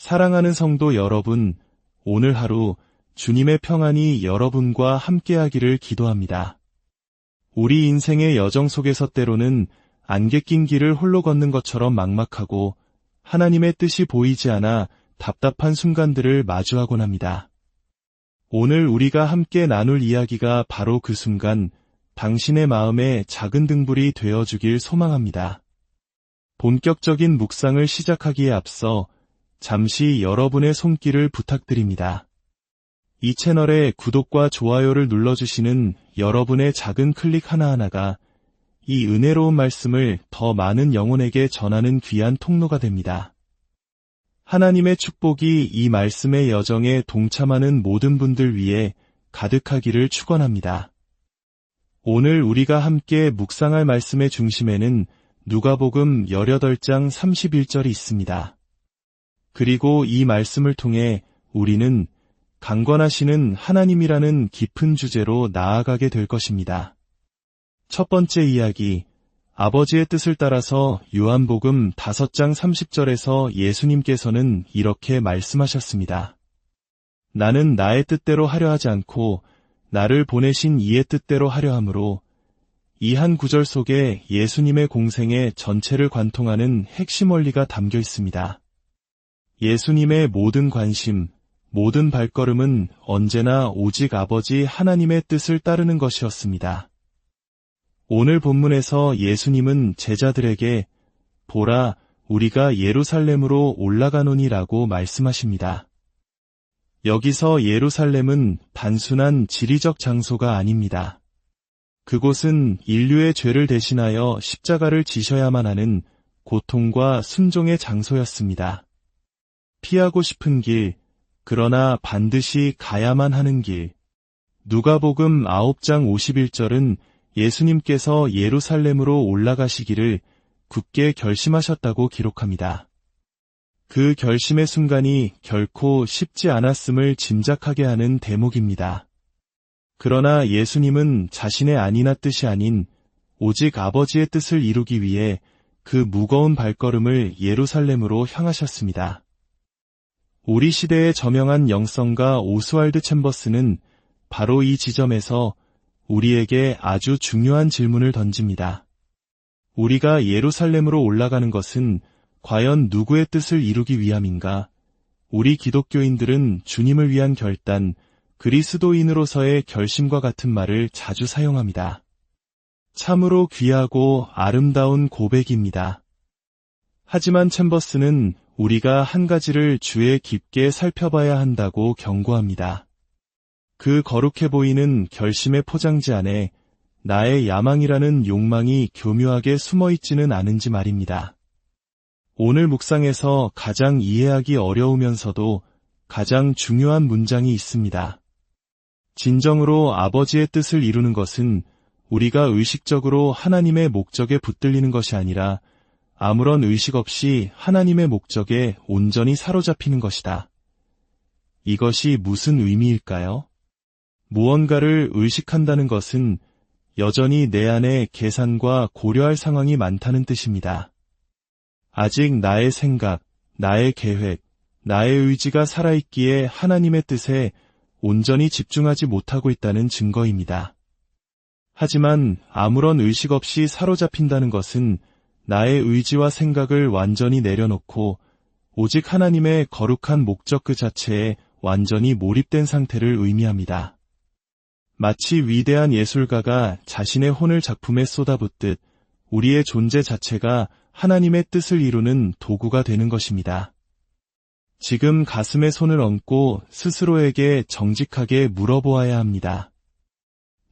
사랑하는 성도 여러분, 오늘 하루 주님의 평안이 여러분과 함께하기를 기도합니다. 우리 인생의 여정 속에서 때로는 안개 낀 길을 홀로 걷는 것처럼 막막하고 하나님의 뜻이 보이지 않아 답답한 순간들을 마주하곤 합니다. 오늘 우리가 함께 나눌 이야기가 바로 그 순간 당신의 마음에 작은 등불이 되어주길 소망합니다. 본격적인 묵상을 시작하기에 앞서 잠시 여러분의 손길을 부탁드립니다. 이 채널의 구독과 좋아요를 눌러주시는 여러분의 작은 클릭 하나하나가 이 은혜로운 말씀을 더 많은 영혼에게 전하는 귀한 통로가 됩니다. 하나님의 축복이 이 말씀의 여정에 동참하는 모든 분들 위해 가득하기를 축원합니다. 오늘 우리가 함께 묵상할 말씀의 중심에는 누가복음 18장 31절이 있습니다. 그리고 이 말씀을 통해 우리는 강권하시는 하나님이라는 깊은 주제로 나아가게 될 것입니다. 첫 번째 이야기, 아버지의 뜻을 따라서 요한복음 5장 30절에서 예수님께서는 이렇게 말씀하셨습니다. 나는 나의 뜻대로 하려 하지 않고 나를 보내신 이의 뜻대로 하려 함으로, 이 한 구절 속에 예수님의 공생의 전체를 관통하는 핵심 원리가 담겨 있습니다. 예수님의 모든 관심, 모든 발걸음은 언제나 오직 아버지 하나님의 뜻을 따르는 것이었습니다. 오늘 본문에서 예수님은 제자들에게 보라, 우리가 예루살렘으로 올라가노니라고 말씀하십니다. 여기서 예루살렘은 단순한 지리적 장소가 아닙니다. 그곳은 인류의 죄를 대신하여 십자가를 지셔야만 하는 고통과 순종의 장소였습니다. 피하고 싶은 길, 그러나 반드시 가야만 하는 길. 누가복음 9장 51절은 예수님께서 예루살렘으로 올라가시기를 굳게 결심하셨다고 기록합니다. 그 결심의 순간이 결코 쉽지 않았음을 짐작하게 하는 대목입니다. 그러나 예수님은 자신의 아니나 뜻이 아닌 오직 아버지의 뜻을 이루기 위해 그 무거운 발걸음을 예루살렘으로 향하셨습니다. 우리 시대의 저명한 영성가 오스왈드 챔버스는 바로 이 지점에서 우리에게 아주 중요한 질문을 던집니다. 우리가 예루살렘으로 올라가는 것은 과연 누구의 뜻을 이루기 위함인가? 우리 기독교인들은 주님을 위한 결단, 그리스도인으로서의 결심과 같은 말을 자주 사용합니다. 참으로 귀하고 아름다운 고백입니다. 하지만 챔버스는 우리가 한 가지를 주의 깊게 살펴봐야 한다고 경고합니다. 그 거룩해 보이는 결심의 포장지 안에 나의 야망이라는 욕망이 교묘하게 숨어있지는 않은지 말입니다. 오늘 묵상에서 가장 이해하기 어려우면서도 가장 중요한 문장이 있습니다. 진정으로 아버지의 뜻을 이루는 것은 우리가 의식적으로 하나님의 목적에 붙들리는 것이 아니라 아무런 의식 없이 하나님의 목적에 온전히 사로잡히는 것이다. 이것이 무슨 의미일까요? 무언가를 의식한다는 것은 여전히 내 안에 계산과 고려할 상황이 많다는 뜻입니다. 아직 나의 생각, 나의 계획, 나의 의지가 살아있기에 하나님의 뜻에 온전히 집중하지 못하고 있다는 증거입니다. 하지만 아무런 의식 없이 사로잡힌다는 것은 나의 의지와 생각을 완전히 내려놓고 오직 하나님의 거룩한 목적 그 자체에 완전히 몰입된 상태를 의미합니다. 마치 위대한 예술가가 자신의 혼을 작품에 쏟아붓듯 우리의 존재 자체가 하나님의 뜻을 이루는 도구가 되는 것입니다. 지금 가슴에 손을 얹고 스스로에게 정직하게 물어보아야 합니다.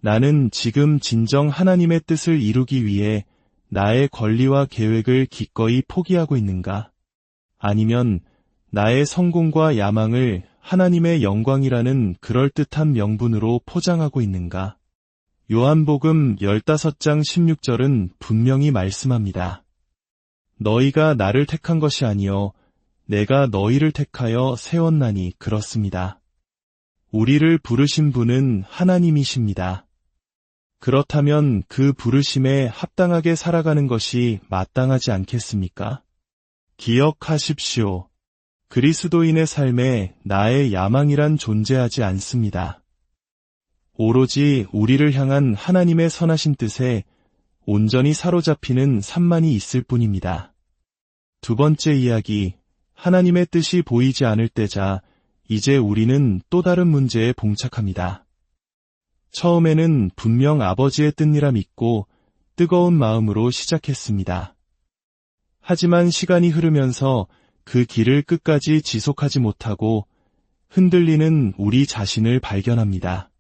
나는 지금 진정 하나님의 뜻을 이루기 위해 나의 권리와 계획을 기꺼이 포기하고 있는가? 아니면 나의 성공과 야망을 하나님의 영광이라는 그럴듯한 명분으로 포장하고 있는가? 요한복음 15장 16절은 분명히 말씀합니다. 너희가 나를 택한 것이 아니요 내가 너희를 택하여 세웠나니 그렇습니다. 우리를 부르신 분은 하나님이십니다. 그렇다면 그 부르심에 합당하게 살아가는 것이 마땅하지 않겠습니까? 기억하십시오. 그리스도인의 삶에 나의 야망이란 존재하지 않습니다. 오로지 우리를 향한 하나님의 선하신 뜻에 온전히 사로잡히는 삶만이 있을 뿐입니다. 두 번째 이야기, 하나님의 뜻이 보이지 않을 때자 이제 우리는 또 다른 문제에 봉착합니다. 처음에는 분명 아버지의 뜻이라 믿고 뜨거운 마음으로 시작했습니다. 하지만 시간이 흐르면서 그 길을 끝까지 지속하지 못하고 흔들리는 우리 자신을 발견합니다.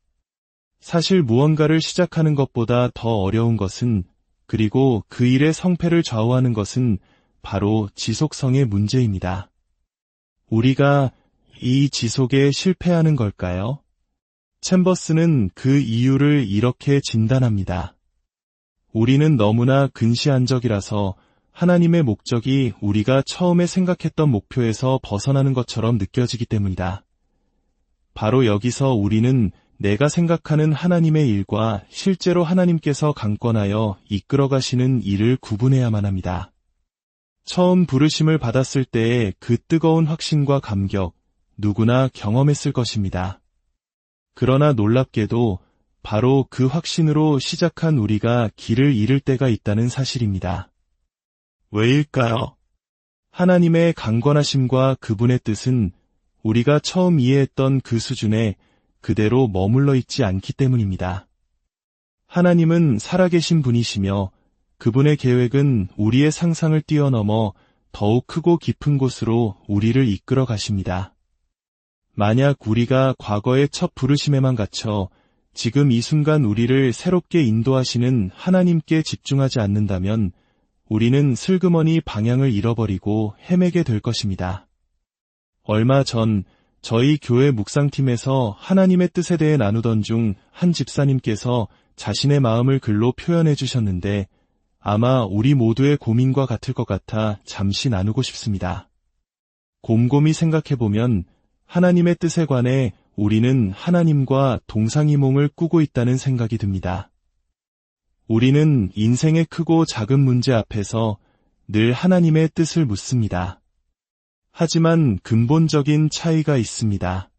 사실 무언가를 시작하는 것보다 더 어려운 것은, 그리고 그 일의 성패를 좌우하는 것은 바로 지속성의 문제입니다. 우리가 이 지속에 실패하는 걸까요? 챔버스는 그 이유를 이렇게 진단합니다. 우리는 너무나 근시안적이라서 하나님의 목적이 우리가 처음에 생각했던 목표에서 벗어나는 것처럼 느껴지기 때문이다. 바로 여기서 우리는 내가 생각하는 하나님의 일과 실제로 하나님께서 강권하여 이끌어가시는 일을 구분해야만 합니다. 처음 부르심을 받았을 때의 그 뜨거운 확신과 감격, 누구나 경험했을 것입니다. 그러나 놀랍게도 바로 그 확신으로 시작한 우리가 길을 잃을 때가 있다는 사실입니다. 왜일까요? 하나님의 강권하심과 그분의 뜻은 우리가 처음 이해했던 그 수준에 그대로 머물러 있지 않기 때문입니다. 하나님은 살아계신 분이시며 그분의 계획은 우리의 상상을 뛰어넘어 더욱 크고 깊은 곳으로 우리를 이끌어 가십니다. 만약 우리가 과거의 첫 부르심에만 갇혀 지금 이 순간 우리를 새롭게 인도하시는 하나님께 집중하지 않는다면 우리는 슬그머니 방향을 잃어버리고 헤매게 될 것입니다. 얼마 전 저희 교회 묵상팀에서 하나님의 뜻에 대해 나누던 중 한 집사님께서 자신의 마음을 글로 표현해 주셨는데 아마 우리 모두의 고민과 같을 것 같아 잠시 나누고 싶습니다. 곰곰이 생각해보면 하나님의 뜻에 관해 우리는 하나님과 동상이몽을 꾸고 있다는 생각이 듭니다. 우리는 인생의 크고 작은 문제 앞에서 늘 하나님의 뜻을 묻습니다. 하지만 근본적인 차이가 있습니다.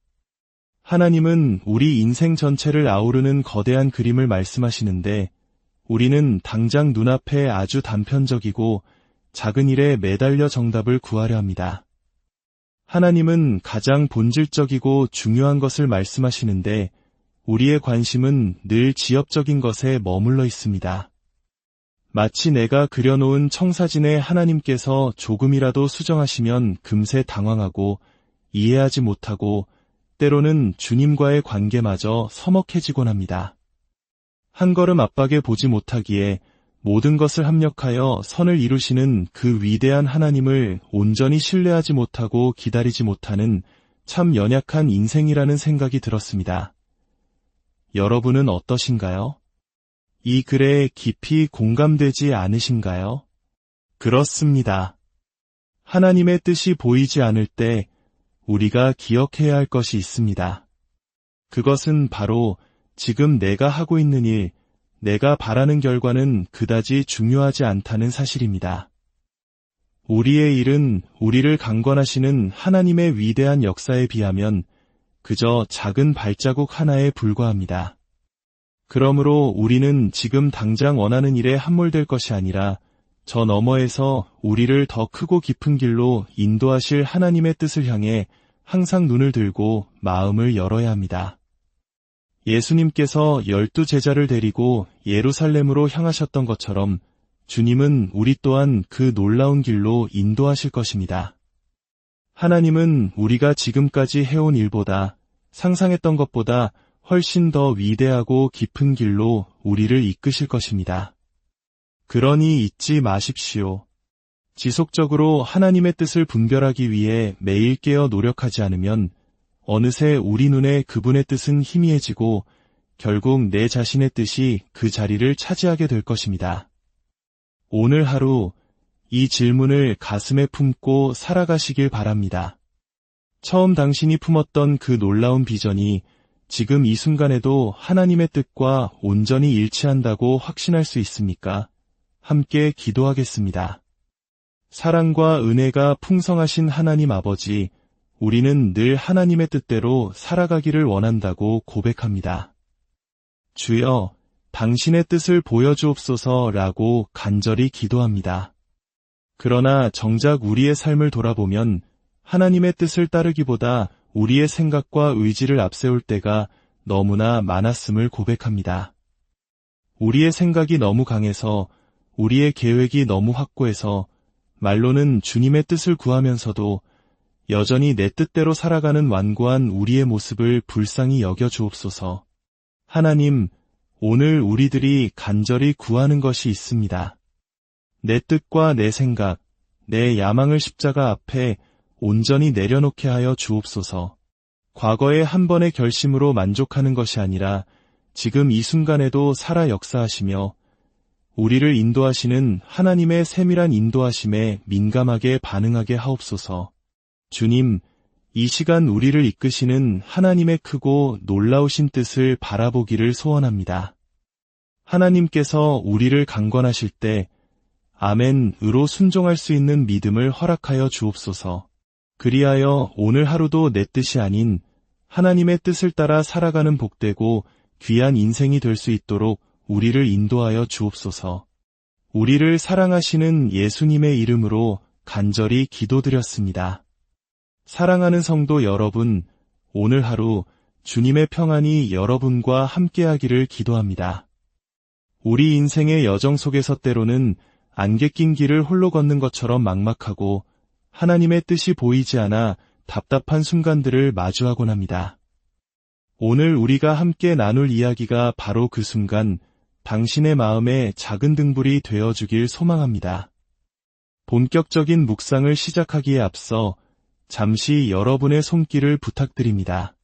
하나님은 우리 인생 전체를 아우르는 거대한 그림을 말씀하시는데 우리는 당장 눈앞에 아주 단편적이고 작은 일에 매달려 정답을 구하려 합니다. 하나님은 가장 본질적이고 중요한 것을 말씀하시는데 우리의 관심은 늘 지엽적인 것에 머물러 있습니다. 마치 내가 그려놓은 청사진에 하나님께서 조금이라도 수정하시면 금세 당황하고 이해하지 못하고 때로는 주님과의 관계마저 서먹해지곤 합니다. 한 걸음 앞밖에 보지 못하기에 모든 것을 합력하여 선을 이루시는 그 위대한 하나님을 온전히 신뢰하지 못하고 기다리지 못하는 참 연약한 인생이라는 생각이 들었습니다. 여러분은 어떠신가요? 이 글에 깊이 공감되지 않으신가요? 그렇습니다. 하나님의 뜻이 보이지 않을 때 우리가 기억해야 할 것이 있습니다. 그것은 바로 지금 내가 하고 있는 일, 내가 바라는 결과는 그다지 중요하지 않다는 사실입니다. 우리의 일은 우리를 강권하시는 하나님의 위대한 역사에 비하면 그저 작은 발자국 하나에 불과합니다. 그러므로 우리는 지금 당장 원하는 일에 함몰될 것이 아니라 저 너머에서 우리를 더 크고 깊은 길로 인도하실 하나님의 뜻을 향해 항상 눈을 들고 마음을 열어야 합니다. 예수님께서 12 제자를 데리고 예루살렘으로 향하셨던 것처럼 주님은 우리 또한 그 놀라운 길로 인도하실 것입니다. 하나님은 우리가 지금까지 해온 일보다 상상했던 것보다 훨씬 더 위대하고 깊은 길로 우리를 이끄실 것입니다. 그러니 잊지 마십시오. 지속적으로 하나님의 뜻을 분별하기 위해 매일 깨어 노력하지 않으면 어느새 우리 눈에 그분의 뜻은 희미해지고 결국 내 자신의 뜻이 그 자리를 차지하게 될 것입니다. 오늘 하루 이 질문을 가슴에 품고 살아가시길 바랍니다. 처음 당신이 품었던 그 놀라운 비전이 지금 이 순간에도 하나님의 뜻과 온전히 일치한다고 확신할 수 있습니까? 함께 기도하겠습니다. 사랑과 은혜가 풍성하신 하나님 아버지, 우리는 늘 하나님의 뜻대로 살아가기를 원한다고 고백합니다. 주여, 당신의 뜻을 보여주옵소서라고 간절히 기도합니다. 그러나 정작 우리의 삶을 돌아보면 하나님의 뜻을 따르기보다 우리의 생각과 의지를 앞세울 때가 너무나 많았음을 고백합니다. 우리의 생각이 너무 강해서, 우리의 계획이 너무 확고해서 말로는 주님의 뜻을 구하면서도 여전히 내 뜻대로 살아가는 완고한 우리의 모습을 불쌍히 여겨 주옵소서. 하나님, 오늘 우리들이 간절히 구하는 것이 있습니다. 내 뜻과 내 생각, 내 야망을 십자가 앞에 온전히 내려놓게 하여 주옵소서. 과거의 한 번의 결심으로 만족하는 것이 아니라 지금 이 순간에도 살아 역사하시며 우리를 인도하시는 하나님의 세밀한 인도하심에 민감하게 반응하게 하옵소서. 주님, 이 시간 우리를 이끄시는 하나님의 크고 놀라우신 뜻을 바라보기를 소원합니다. 하나님께서 우리를 강권하실 때 아멘으로 순종할 수 있는 믿음을 허락하여 주옵소서. 그리하여 오늘 하루도 내 뜻이 아닌 하나님의 뜻을 따라 살아가는 복되고 귀한 인생이 될 수 있도록 우리를 인도하여 주옵소서. 우리를 사랑하시는 예수님의 이름으로 간절히 기도드렸습니다. 사랑하는 성도 여러분, 오늘 하루 주님의 평안이 여러분과 함께하기를 기도합니다. 우리 인생의 여정 속에서 때로는 안개 낀 길을 홀로 걷는 것처럼 막막하고 하나님의 뜻이 보이지 않아 답답한 순간들을 마주하곤 합니다. 오늘 우리가 함께 나눌 이야기가 바로 그 순간 당신의 마음에 작은 등불이 되어주길 소망합니다. 본격적인 묵상을 시작하기에 앞서 잠시 여러분의 손길을 부탁드립니다.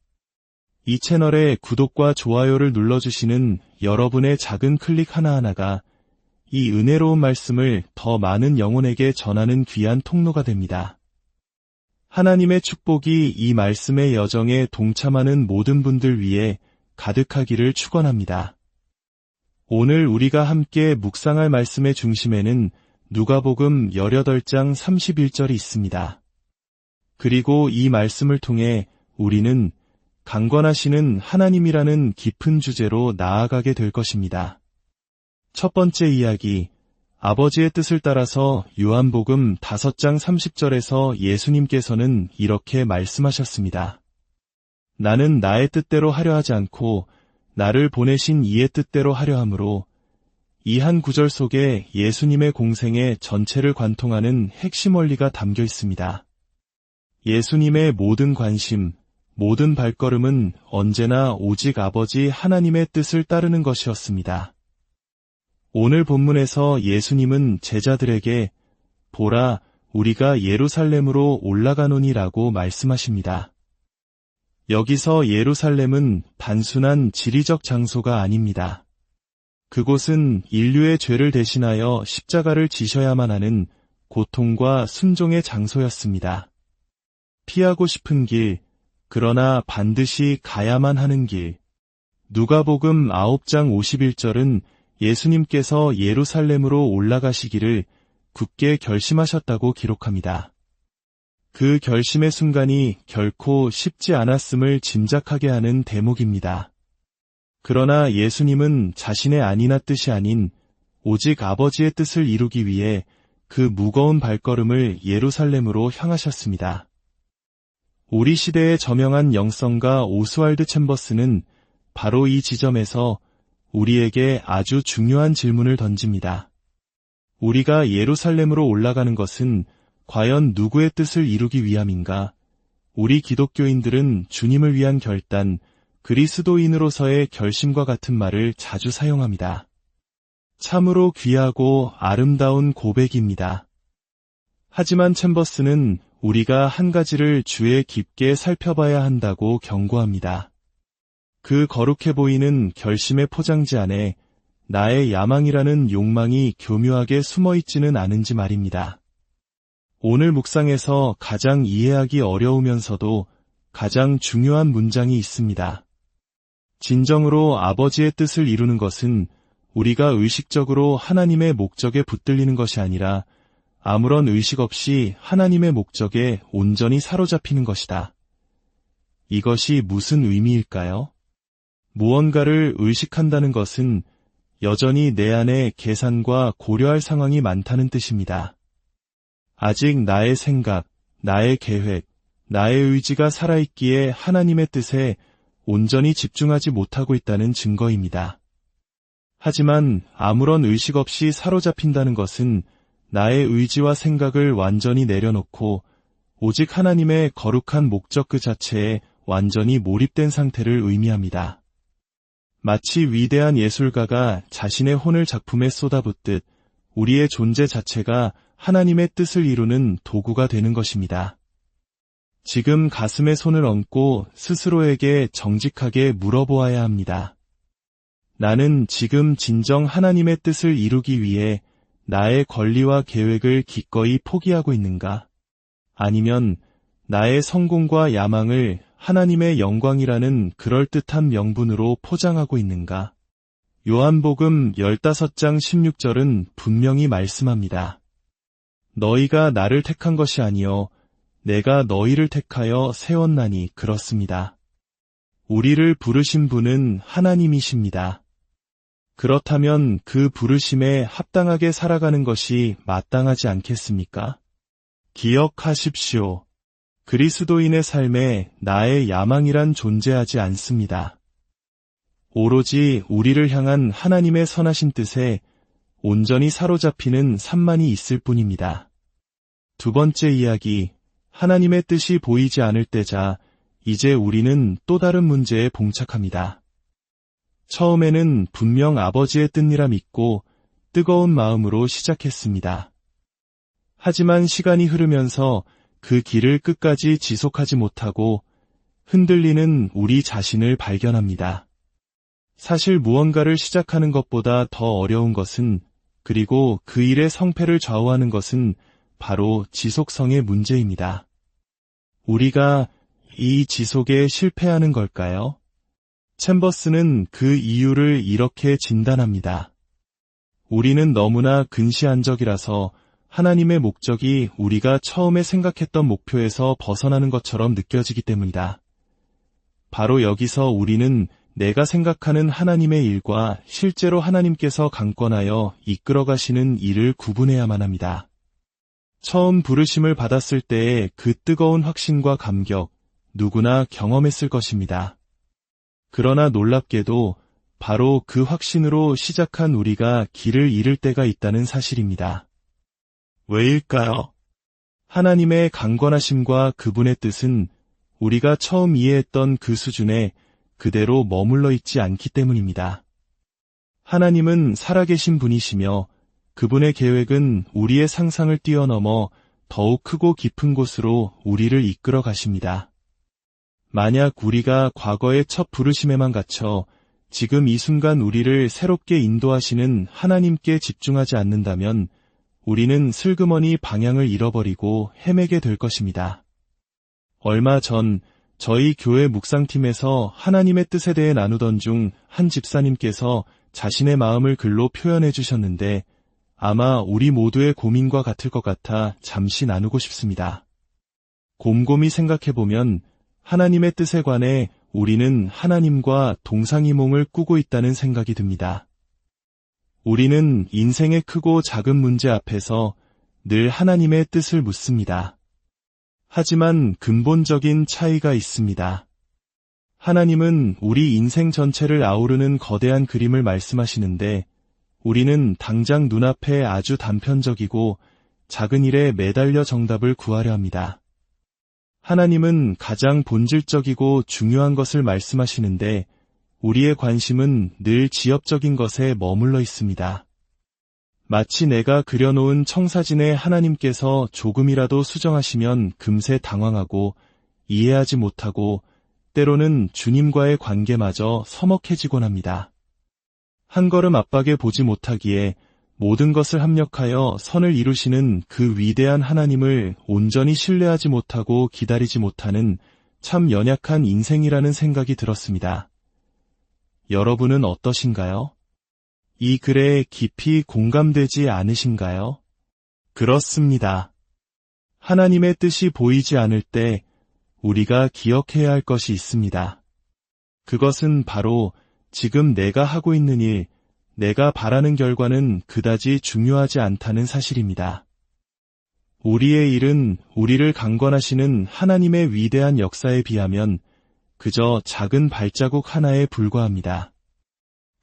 이 채널에 구독과 좋아요를 눌러주시는 여러분의 작은 클릭 하나하나가 이 은혜로운 말씀을 더 많은 영혼에게 전하는 귀한 통로가 됩니다. 하나님의 축복이 이 말씀의 여정에 동참하는 모든 분들 위해 가득하기를 축원합니다. 오늘 우리가 함께 묵상할 말씀의 중심에는 누가복음 18장 31절이 있습니다. 그리고 이 말씀을 통해 우리는 강권하시는 하나님이라는 깊은 주제로 나아가게 될 것입니다. 첫 번째 이야기, 아버지의 뜻을 따라서 요한복음 5장 30절에서 예수님께서는 이렇게 말씀하셨습니다. 나는 나의 뜻대로 하려 하지 않고 나를 보내신 이의 뜻대로 하려 함으로, 이 한 구절 속에 예수님의 공생의 전체를 관통하는 핵심 원리가 담겨 있습니다. 예수님의 모든 관심, 모든 발걸음은 언제나 오직 아버지 하나님의 뜻을 따르는 것이었습니다. 오늘 본문에서 예수님은 제자들에게 보라, 우리가 예루살렘으로 올라가노니라고 말씀하십니다. 여기서 예루살렘은 단순한 지리적 장소가 아닙니다. 그곳은 인류의 죄를 대신하여 십자가를 지셔야만 하는 고통과 순종의 장소였습니다. 피하고 싶은 길, 그러나 반드시 가야만 하는 길. 누가복음 9장 51절은 예수님께서 예루살렘으로 올라가시기를 굳게 결심하셨다고 기록합니다. 그 결심의 순간이 결코 쉽지 않았음을 짐작하게 하는 대목입니다. 그러나 예수님은 자신의 아니나 뜻이 아닌 오직 아버지의 뜻을 이루기 위해 그 무거운 발걸음을 예루살렘으로 향하셨습니다. 우리 시대의 저명한 영성가 오스왈드 챔버스는 바로 이 지점에서 우리에게 아주 중요한 질문을 던집니다. 우리가 예루살렘으로 올라가는 것은 과연 누구의 뜻을 이루기 위함인가? 우리 기독교인들은 주님을 위한 결단, 그리스도인으로서의 결심과 같은 말을 자주 사용합니다. 참으로 귀하고 아름다운 고백입니다. 하지만 챔버스는 우리가 한 가지를 주의 깊게 살펴봐야 한다고 경고합니다. 그 거룩해 보이는 결심의 포장지 안에 나의 야망이라는 욕망이 교묘하게 숨어있지는 않은지 말입니다. 오늘 묵상에서 가장 이해하기 어려우면서도 가장 중요한 문장이 있습니다. 진정으로 아버지의 뜻을 이루는 것은 우리가 의식적으로 하나님의 목적에 붙들리는 것이 아니라 아무런 의식 없이 하나님의 목적에 온전히 사로잡히는 것이다. 이것이 무슨 의미일까요? 무언가를 의식한다는 것은 여전히 내 안에 계산과 고려할 상황이 많다는 뜻입니다. 아직 나의 생각, 나의 계획, 나의 의지가 살아있기에 하나님의 뜻에 온전히 집중하지 못하고 있다는 증거입니다. 하지만 아무런 의식 없이 사로잡힌다는 것은 나의 의지와 생각을 완전히 내려놓고 오직 하나님의 거룩한 목적 그 자체에 완전히 몰입된 상태를 의미합니다. 마치 위대한 예술가가 자신의 혼을 작품에 쏟아붓듯 우리의 존재 자체가 하나님의 뜻을 이루는 도구가 되는 것입니다. 지금 가슴에 손을 얹고 스스로에게 정직하게 물어보아야 합니다. 나는 지금 진정 하나님의 뜻을 이루기 위해 나의 권리와 계획을 기꺼이 포기하고 있는가? 아니면 나의 성공과 야망을 하나님의 영광이라는 그럴듯한 명분으로 포장하고 있는가? 요한복음 15장 16절은 분명히 말씀합니다. 너희가 나를 택한 것이 아니요 내가 너희를 택하여 세웠나니 그렇습니다. 우리를 부르신 분은 하나님이십니다. 그렇다면 그 부르심에 합당하게 살아가는 것이 마땅하지 않겠습니까? 기억하십시오. 그리스도인의 삶에 나의 야망이란 존재하지 않습니다. 오로지 우리를 향한 하나님의 선하신 뜻에 온전히 사로잡히는 산만이 있을 뿐입니다. 두 번째 이야기, 하나님의 뜻이 보이지 않을 때자 이제 우리는 또 다른 문제에 봉착합니다. 처음에는 분명 아버지의 뜻이라 믿고 뜨거운 마음으로 시작했습니다. 하지만 시간이 흐르면서 그 길을 끝까지 지속하지 못하고 흔들리는 우리 자신을 발견합니다. 사실 무언가를 시작하는 것보다 더 어려운 것은, 그리고 그 일의 성패를 좌우하는 것은 바로 지속성의 문제입니다. 우리가 이 지속에 실패하는 걸까요? 챔버스는 그 이유를 이렇게 진단합니다. 우리는 너무나 근시안적이라서 하나님의 목적이 우리가 처음에 생각했던 목표에서 벗어나는 것처럼 느껴지기 때문이다. 바로 여기서 우리는 내가 생각하는 하나님의 일과 실제로 하나님께서 강권하여 이끌어가시는 일을 구분해야만 합니다. 처음 부르심을 받았을 때의 그 뜨거운 확신과 감격, 누구나 경험했을 것입니다. 그러나 놀랍게도 바로 그 확신으로 시작한 우리가 길을 잃을 때가 있다는 사실입니다. 왜일까요? 하나님의 강권하심과 그분의 뜻은 우리가 처음 이해했던 그 수준에 그대로 머물러 있지 않기 때문입니다. 하나님은 살아계신 분이시며 그분의 계획은 우리의 상상을 뛰어넘어 더욱 크고 깊은 곳으로 우리를 이끌어 가십니다. 만약 우리가 과거의 첫 부르심에만 갇혀 지금 이 순간 우리를 새롭게 인도하시는 하나님께 집중하지 않는다면 우리는 슬그머니 방향을 잃어버리고 헤매게 될 것입니다. 얼마 전 저희 교회 묵상팀에서 하나님의 뜻에 대해 나누던 중 한 집사님께서 자신의 마음을 글로 표현해 주셨는데 아마 우리 모두의 고민과 같을 것 같아 잠시 나누고 싶습니다. 곰곰이 생각해보면 하나님의 뜻에 관해 우리는 하나님과 동상이몽을 꾸고 있다는 생각이 듭니다. 우리는 인생의 크고 작은 문제 앞에서 늘 하나님의 뜻을 묻습니다. 하지만 근본적인 차이가 있습니다. 하나님은 우리 인생 전체를 아우르는 거대한 그림을 말씀하시는데 우리는 당장 눈앞에 아주 단편적이고 작은 일에 매달려 정답을 구하려 합니다. 하나님은 가장 본질적이고 중요한 것을 말씀하시는데 우리의 관심은 늘 지엽적인 것에 머물러 있습니다. 마치 내가 그려놓은 청사진에 하나님께서 조금이라도 수정하시면 금세 당황하고 이해하지 못하고 때로는 주님과의 관계마저 서먹해지곤 합니다. 한 걸음 앞밖에 보지 못하기에 모든 것을 합력하여 선을 이루시는 그 위대한 하나님을 온전히 신뢰하지 못하고 기다리지 못하는 참 연약한 인생이라는 생각이 들었습니다. 여러분은 어떠신가요? 이 글에 깊이 공감되지 않으신가요? 그렇습니다. 하나님의 뜻이 보이지 않을 때 우리가 기억해야 할 것이 있습니다. 그것은 바로 지금 내가 하고 있는 일, 내가 바라는 결과는 그다지 중요하지 않다는 사실입니다. 우리의 일은 우리를 강권하시는 하나님의 위대한 역사에 비하면 그저 작은 발자국 하나에 불과합니다.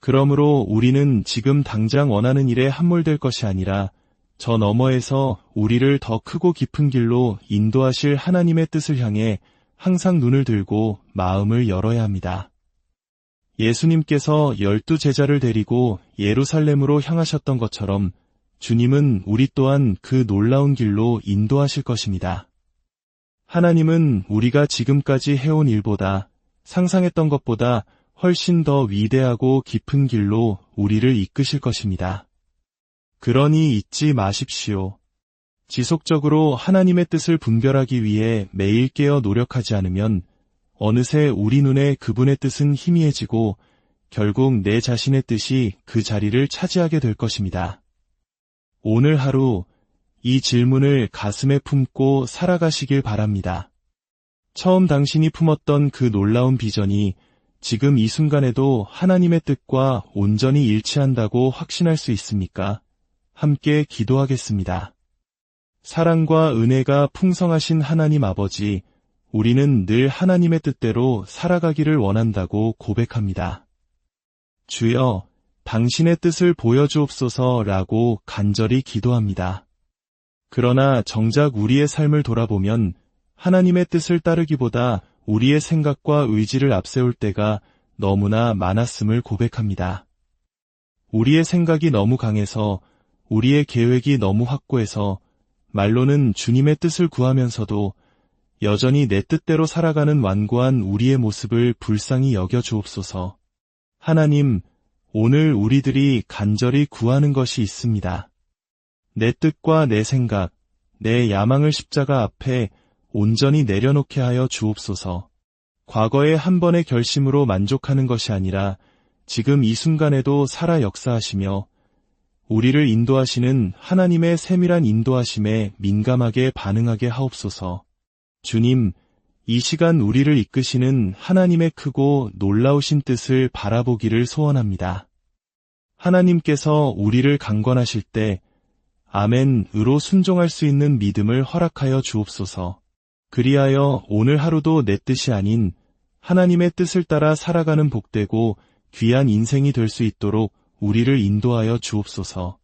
그러므로 우리는 지금 당장 원하는 일에 함몰될 것이 아니라 저 너머에서 우리를 더 크고 깊은 길로 인도하실 하나님의 뜻을 향해 항상 눈을 들고 마음을 열어야 합니다. 예수님께서 12 제자를 데리고 예루살렘으로 향하셨던 것처럼 주님은 우리 또한 그 놀라운 길로 인도하실 것입니다. 하나님은 우리가 지금까지 해온 일보다 상상했던 것보다 훨씬 더 위대하고 깊은 길로 우리를 이끄실 것입니다. 그러니 잊지 마십시오. 지속적으로 하나님의 뜻을 분별하기 위해 매일 깨어 노력하지 않으면 어느새 우리 눈에 그분의 뜻은 희미해지고 결국 내 자신의 뜻이 그 자리를 차지하게 될 것입니다. 오늘 하루 이 질문을 가슴에 품고 살아가시길 바랍니다. 처음 당신이 품었던 그 놀라운 비전이 지금 이 순간에도 하나님의 뜻과 온전히 일치한다고 확신할 수 있습니까? 함께 기도하겠습니다. 사랑과 은혜가 풍성하신 하나님 아버지, 우리는 늘 하나님의 뜻대로 살아가기를 원한다고 고백합니다. 주여, 당신의 뜻을 보여주옵소서라고 간절히 기도합니다. 그러나 정작 우리의 삶을 돌아보면 하나님의 뜻을 따르기보다 우리의 생각과 의지를 앞세울 때가 너무나 많았음을 고백합니다. 우리의 생각이 너무 강해서, 우리의 계획이 너무 확고해서 말로는 주님의 뜻을 구하면서도 여전히 내 뜻대로 살아가는 완고한 우리의 모습을 불쌍히 여겨 주옵소서. 하나님, 오늘 우리들이 간절히 구하는 것이 있습니다. 내 뜻과 내 생각, 내 야망을 십자가 앞에 온전히 내려놓게 하여 주옵소서. 과거의 한 번의 결심으로 만족하는 것이 아니라 지금 이 순간에도 살아 역사하시며 우리를 인도하시는 하나님의 세밀한 인도하심에 민감하게 반응하게 하옵소서. 주님, 이 시간 우리를 이끄시는 하나님의 크고 놀라우신 뜻을 바라보기를 소원합니다. 하나님께서 우리를 강권하실 때 아멘으로 순종할 수 있는 믿음을 허락하여 주옵소서. 그리하여 오늘 하루도 내 뜻이 아닌 하나님의 뜻을 따라 살아가는 복되고 귀한 인생이 될 수 있도록 우리를 인도하여 주옵소서.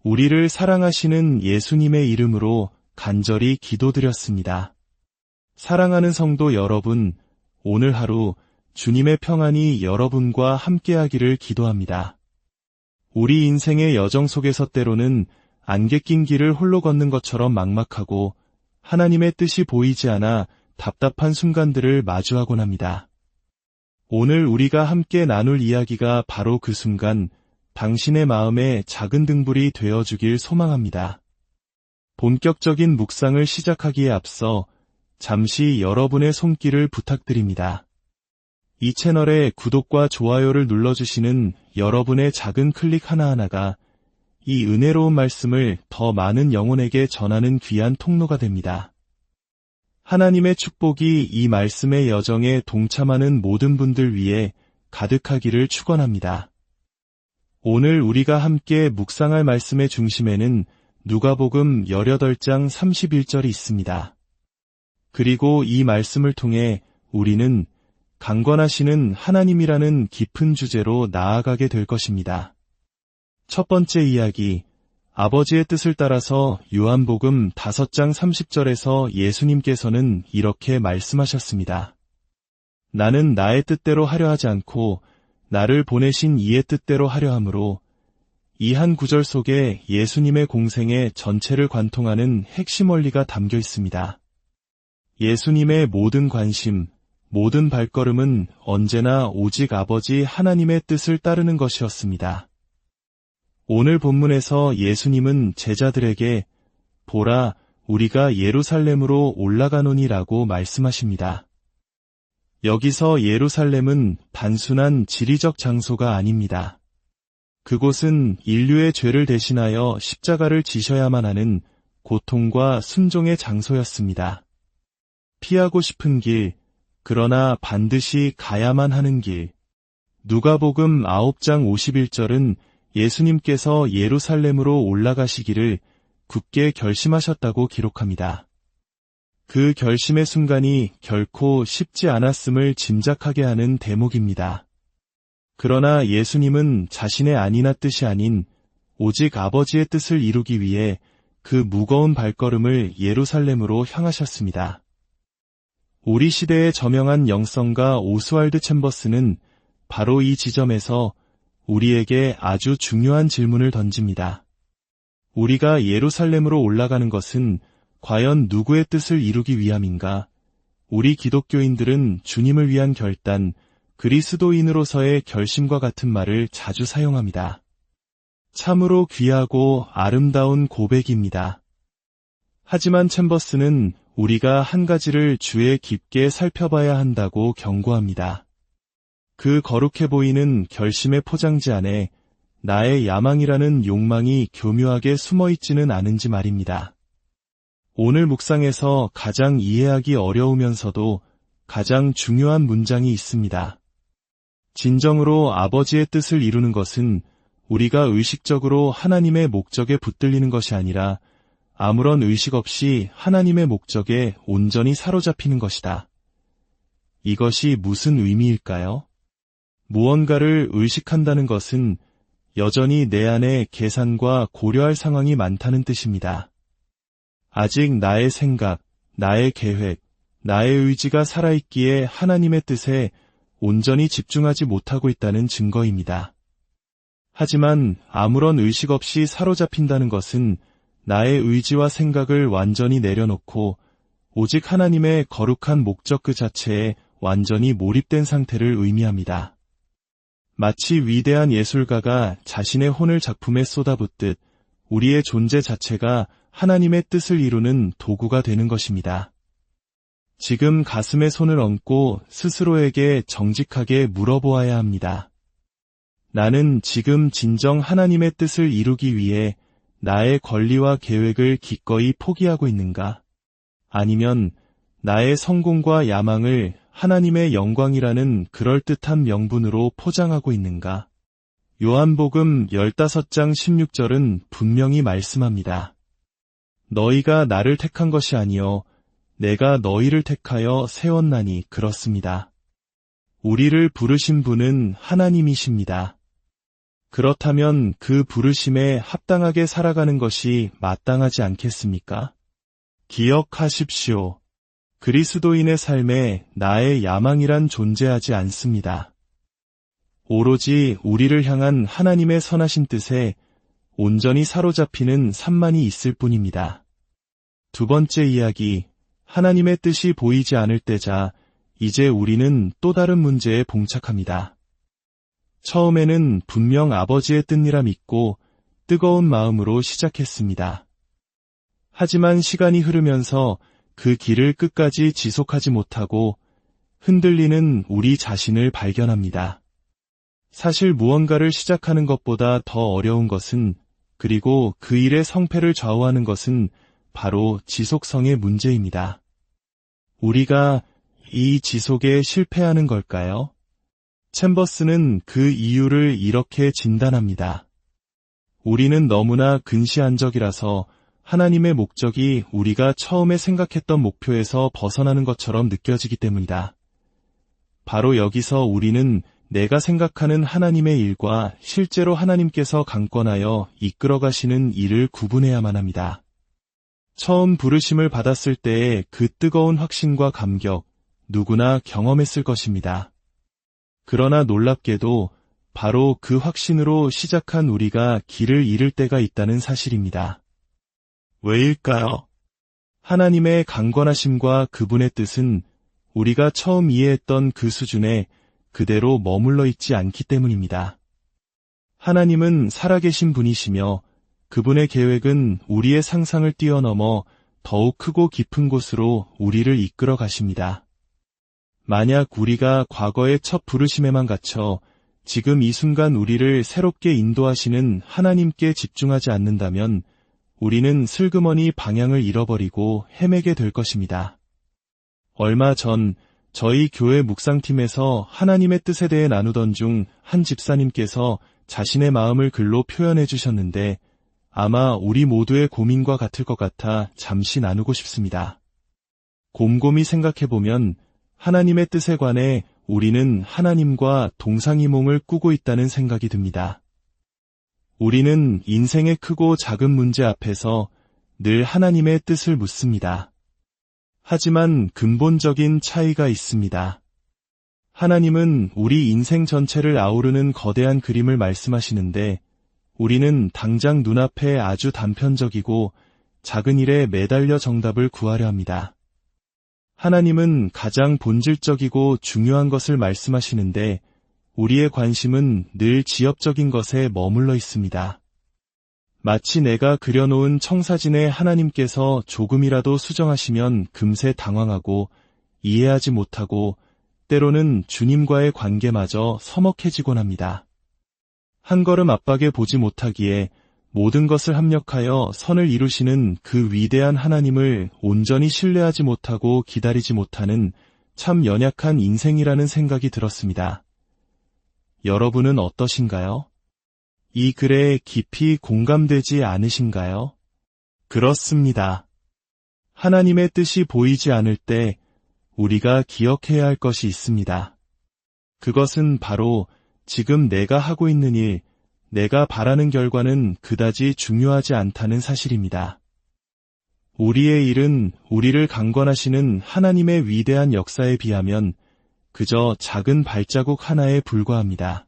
우리를 사랑하시는 예수님의 이름으로 간절히 기도드렸습니다. 사랑하는 성도 여러분, 오늘 하루 주님의 평안이 여러분과 함께하기를 기도합니다. 우리 인생의 여정 속에서 때로는 안개 낀 길을 홀로 걷는 것처럼 막막하고 하나님의 뜻이 보이지 않아 답답한 순간들을 마주하곤 합니다. 오늘 우리가 함께 나눌 이야기가 바로 그 순간 당신의 마음에 작은 등불이 되어주길 소망합니다. 본격적인 묵상을 시작하기에 앞서 잠시 여러분의 손길을 부탁드립니다. 이 채널에 구독과 좋아요를 눌러주시는 여러분의 작은 클릭 하나하나가 이 은혜로운 말씀을 더 많은 영혼에게 전하는 귀한 통로가 됩니다. 하나님의 축복이 이 말씀의 여정에 동참하는 모든 분들 위해 가득하기를 축원합니다. 오늘 우리가 함께 묵상할 말씀의 중심에는 누가복음 18장 31절이 있습니다. 그리고 이 말씀을 통해 우리는 강권하시는 하나님이라는 깊은 주제로 나아가게 될 것입니다. 첫 번째 이야기, 아버지의 뜻을 따라서 요한복음 5장 30절에서 예수님께서는 이렇게 말씀하셨습니다. 나는 나의 뜻대로 하려 하지 않고 나를 보내신 이의 뜻대로 하려 함으로, 이 한 구절 속에 예수님의 공생의 전체를 관통하는 핵심 원리가 담겨 있습니다. 예수님의 모든 관심, 모든 발걸음은 언제나 오직 아버지 하나님의 뜻을 따르는 것이었습니다. 오늘 본문에서 예수님은 제자들에게 보라, 우리가 예루살렘으로 올라가노니라고 말씀하십니다. 여기서 예루살렘은 단순한 지리적 장소가 아닙니다. 그곳은 인류의 죄를 대신하여 십자가를 지셔야만 하는 고통과 순종의 장소였습니다. 피하고 싶은 길, 그러나 반드시 가야만 하는 길. 누가복음 9장 51절은 예수님께서 예루살렘으로 올라가시기를 굳게 결심하셨다고 기록합니다. 그 결심의 순간이 결코 쉽지 않았음을 짐작하게 하는 대목입니다. 그러나 예수님은 자신의 아니나 뜻이 아닌 오직 아버지의 뜻을 이루기 위해 그 무거운 발걸음을 예루살렘으로 향하셨습니다. 우리 시대의 저명한 영성가 오스왈드 챔버스는 바로 이 지점에서 우리에게 아주 중요한 질문을 던집니다. 우리가 예루살렘으로 올라가는 것은 과연 누구의 뜻을 이루기 위함인가? 우리 기독교인들은 주님을 위한 결단, 그리스도인으로서의 결심과 같은 말을 자주 사용합니다. 참으로 귀하고 아름다운 고백입니다. 하지만 챔버스는 우리가 한 가지를 주의 깊게 살펴봐야 한다고 경고합니다. 그 거룩해 보이는 결심의 포장지 안에 나의 야망이라는 욕망이 교묘하게 숨어있지는 않은지 말입니다. 오늘 묵상에서 가장 이해하기 어려우면서도 가장 중요한 문장이 있습니다. 진정으로 아버지의 뜻을 이루는 것은 우리가 의식적으로 하나님의 목적에 붙들리는 것이 아니라 아무런 의식 없이 하나님의 목적에 온전히 사로잡히는 것이다. 이것이 무슨 의미일까요? 무언가를 의식한다는 것은 여전히 내 안에 계산과 고려할 상황이 많다는 뜻입니다. 아직 나의 생각, 나의 계획, 나의 의지가 살아있기에 하나님의 뜻에 온전히 집중하지 못하고 있다는 증거입니다. 하지만 아무런 의식 없이 사로잡힌다는 것은 나의 의지와 생각을 완전히 내려놓고 오직 하나님의 거룩한 목적 그 자체에 완전히 몰입된 상태를 의미합니다. 마치 위대한 예술가가 자신의 혼을 작품에 쏟아붓듯 우리의 존재 자체가 하나님의 뜻을 이루는 도구가 되는 것입니다. 지금 가슴에 손을 얹고 스스로에게 정직하게 물어보아야 합니다. 나는 지금 진정 하나님의 뜻을 이루기 위해 나의 권리와 계획을 기꺼이 포기하고 있는가? 아니면 나의 성공과 야망을 하나님의 영광이라는 그럴듯한 명분으로 포장하고 있는가? 요한복음 15장 16절은 분명히 말씀합니다. 너희가 나를 택한 것이 아니요 내가 너희를 택하여 세웠나니 그렇습니다. 우리를 부르신 분은 하나님이십니다. 그렇다면 그 부르심에 합당하게 살아가는 것이 마땅하지 않겠습니까? 기억하십시오. 그리스도인의 삶에 나의 야망이란 존재하지 않습니다. 오로지 우리를 향한 하나님의 선하신 뜻에 온전히 사로잡히는 산만이 있을 뿐입니다. 두 번째 이야기, 하나님의 뜻이 보이지 않을 때자 이제 우리는 또 다른 문제에 봉착합니다. 처음에는 분명 아버지의 뜻이라 믿고 뜨거운 마음으로 시작했습니다. 하지만 시간이 흐르면서 그 길을 끝까지 지속하지 못하고 흔들리는 우리 자신을 발견합니다. 사실 무언가를 시작하는 것보다 더 어려운 것은, 그리고 그 일의 성패를 좌우하는 것은 바로 지속성의 문제입니다. 우리가 이 지속에 실패하는 걸까요? 챔버스는 그 이유를 이렇게 진단합니다. 우리는 너무나 근시안적이라서 하나님의 목적이 우리가 처음에 생각했던 목표에서 벗어나는 것처럼 느껴지기 때문이다. 바로 여기서 우리는 내가 생각하는 하나님의 일과 실제로 하나님께서 강권하여 이끌어가시는 일을 구분해야만 합니다. 처음 부르심을 받았을 때의 그 뜨거운 확신과 감격, 누구나 경험했을 것입니다. 그러나 놀랍게도 바로 그 확신으로 시작한 우리가 길을 잃을 때가 있다는 사실입니다. 왜일까요? 하나님의 강권하심과 그분의 뜻은 우리가 처음 이해했던 그 수준에 그대로 머물러 있지 않기 때문입니다. 하나님은 살아계신 분이시며 그분의 계획은 우리의 상상을 뛰어넘어 더욱 크고 깊은 곳으로 우리를 이끌어 가십니다. 만약 우리가 과거의 첫 부르심에만 갇혀 지금 이 순간 우리를 새롭게 인도하시는 하나님께 집중하지 않는다면 우리는 슬그머니 방향을 잃어버리고 헤매게 될 것입니다. 얼마 전 저희 교회 묵상팀에서 하나님의 뜻에 대해 나누던 중 한 집사님께서 자신의 마음을 글로 표현해 주셨는데 아마 우리 모두의 고민과 같을 것 같아 잠시 나누고 싶습니다. 곰곰이 생각해보면 하나님의 뜻에 관해 우리는 하나님과 동상이몽을 꾸고 있다는 생각이 듭니다. 우리는 인생의 크고 작은 문제 앞에서 늘 하나님의 뜻을 묻습니다. 하지만 근본적인 차이가 있습니다. 하나님은 우리 인생 전체를 아우르는 거대한 그림을 말씀하시는데 우리는 당장 눈앞에 아주 단편적이고 작은 일에 매달려 정답을 구하려 합니다. 하나님은 가장 본질적이고 중요한 것을 말씀하시는데 우리의 관심은 늘 지엽적인 것에 머물러 있습니다. 마치 내가 그려놓은 청사진에 하나님께서 조금이라도 수정하시면 금세 당황하고 이해하지 못하고 때로는 주님과의 관계마저 서먹해지곤 합니다. 한 걸음 압박에 보지 못하기에 모든 것을 합력하여 선을 이루시는 그 위대한 하나님을 온전히 신뢰하지 못하고 기다리지 못하는 참 연약한 인생이라는 생각이 들었습니다. 여러분은 어떠신가요? 이 글에 깊이 공감되지 않으신가요? 그렇습니다. 하나님의 뜻이 보이지 않을 때 우리가 기억해야 할 것이 있습니다. 그것은 바로 지금 내가 하고 있는 일, 내가 바라는 결과는 그다지 중요하지 않다는 사실입니다. 우리의 일은 우리를 강권하시는 하나님의 위대한 역사에 비하면 그저 작은 발자국 하나에 불과합니다.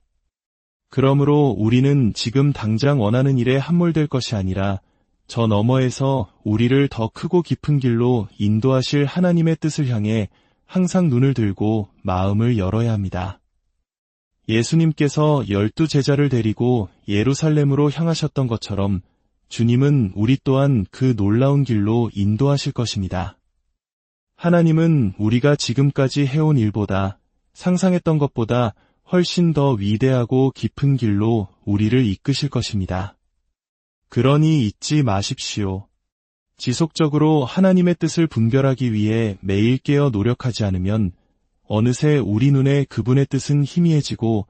그러므로 우리는 지금 당장 원하는 일에 함몰될 것이 아니라 저 너머에서 우리를 더 크고 깊은 길로 인도하실 하나님의 뜻을 향해 항상 눈을 들고 마음을 열어야 합니다. 예수님께서 12 제자를 데리고 예루살렘으로 향하셨던 것처럼 주님은 우리 또한 그 놀라운 길로 인도하실 것입니다. 하나님은 우리가 지금까지 해온 일보다 상상했던 것보다 훨씬 더 위대하고 깊은 길로 우리를 이끄실 것입니다. 그러니 잊지 마십시오. 지속적으로 하나님의 뜻을 분별하기 위해 매일 깨어 노력하지 않으면 어느새 우리 눈에 그분의 뜻은 희미해지고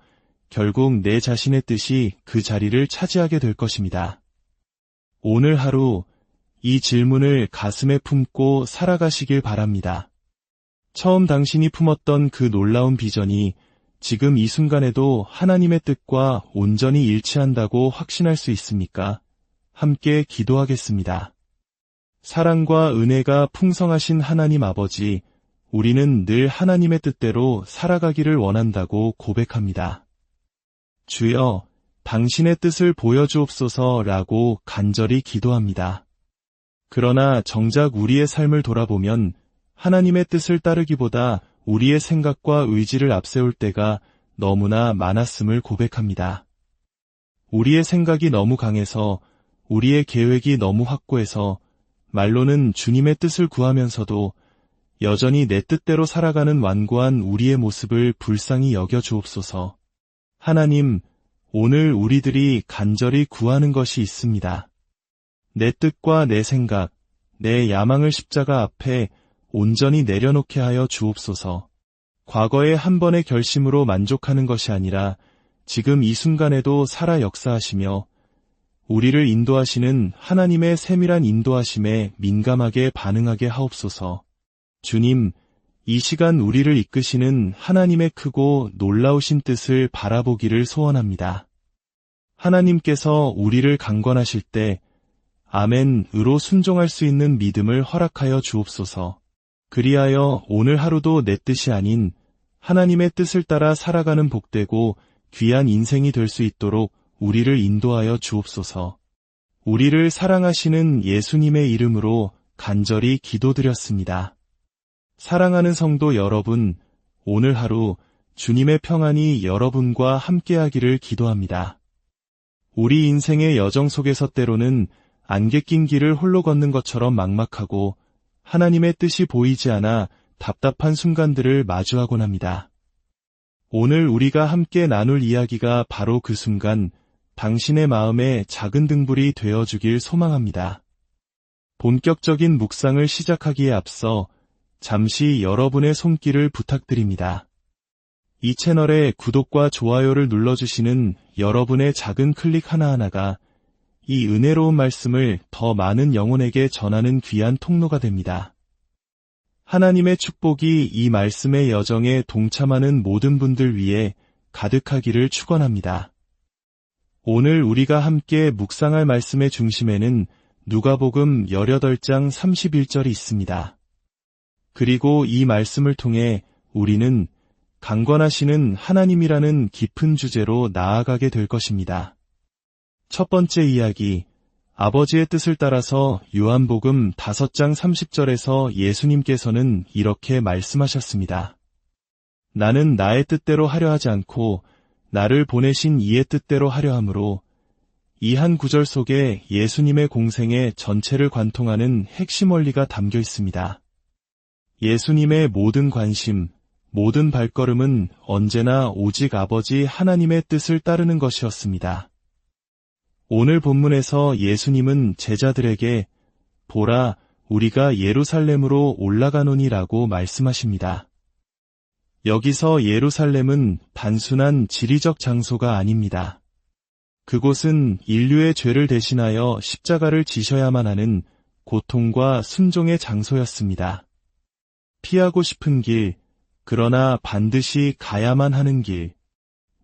결국 내 자신의 뜻이 그 자리를 차지하게 될 것입니다. 오늘 하루 이 질문을 가슴에 품고 살아가시길 바랍니다. 처음 당신이 품었던 그 놀라운 비전이 지금 이 순간에도 하나님의 뜻과 온전히 일치한다고 확신할 수 있습니까? 함께 기도하겠습니다. 사랑과 은혜가 풍성하신 하나님 아버지, 우리는 늘 하나님의 뜻대로 살아가기를 원한다고 고백합니다. 주여, 당신의 뜻을 보여주옵소서라고 간절히 기도합니다. 그러나 정작 우리의 삶을 돌아보면 하나님의 뜻을 따르기보다 우리의 생각과 의지를 앞세울 때가 너무나 많았음을 고백합니다. 우리의 생각이 너무 강해서 우리의 계획이 너무 확고해서 말로는 주님의 뜻을 구하면서도 여전히 내 뜻대로 살아가는 완고한 우리의 모습을 불쌍히 여겨 주옵소서. 하나님, 오늘 우리들이 간절히 구하는 것이 있습니다. 내 뜻과 내 생각, 내 야망을 십자가 앞에 온전히 내려놓게 하여 주옵소서. 과거의 한 번의 결심으로 만족하는 것이 아니라 지금 이 순간에도 살아 역사하시며 우리를 인도하시는 하나님의 세밀한 인도하심에 민감하게 반응하게 하옵소서. 주님, 이 시간 우리를 이끄시는 하나님의 크고 놀라우신 뜻을 바라보기를 소원합니다. 하나님께서 우리를 강권하실 때 아멘으로 순종할 수 있는 믿음을 허락하여 주옵소서. 그리하여 오늘 하루도 내 뜻이 아닌 하나님의 뜻을 따라 살아가는 복되고 귀한 인생이 될 수 있도록 우리를 인도하여 주옵소서. 우리를 사랑하시는 예수님의 이름으로 간절히 기도드렸습니다. 사랑하는 성도 여러분, 오늘 하루 주님의 평안이 여러분과 함께하기를 기도합니다. 우리 인생의 여정 속에서 때로는 안개 낀 길을 홀로 걷는 것처럼 막막하고 하나님의 뜻이 보이지 않아 답답한 순간들을 마주하곤 합니다. 오늘 우리가 함께 나눌 이야기가 바로 그 순간 당신의 마음에 작은 등불이 되어주길 소망합니다. 본격적인 묵상을 시작하기에 앞서 잠시 여러분의 손길을 부탁드립니다. 이 채널의 구독과 좋아요를 눌러주시는 여러분의 작은 클릭 하나하나가 이 은혜로운 말씀을 더 많은 영혼에게 전하는 귀한 통로가 됩니다. 하나님의 축복이 이 말씀의 여정에 동참하는 모든 분들 위해 가득하기를 축원합니다. 오늘 우리가 함께 묵상할 말씀의 중심에는 누가복음 18장 31절이 있습니다. 그리고 이 말씀을 통해 우리는 강권하시는 하나님이라는 깊은 주제로 나아가게 될 것입니다. 첫 번째 이야기, 아버지의 뜻을 따라서 요한복음 5장 30절에서 예수님께서는 이렇게 말씀하셨습니다. 나는 나의 뜻대로 하려 하지 않고 나를 보내신 이의 뜻대로 하려 함으로, 이 한 구절 속에 예수님의 공생의 전체를 관통하는 핵심 원리가 담겨 있습니다. 예수님의 모든 관심, 모든 발걸음은 언제나 오직 아버지 하나님의 뜻을 따르는 것이었습니다. 오늘 본문에서 예수님은 제자들에게 보라, 우리가 예루살렘으로 올라가노니라고 말씀하십니다. 여기서 예루살렘은 단순한 지리적 장소가 아닙니다. 그곳은 인류의 죄를 대신하여 십자가를 지셔야만 하는 고통과 순종의 장소였습니다. 피하고 싶은 길, 그러나 반드시 가야만 하는 길.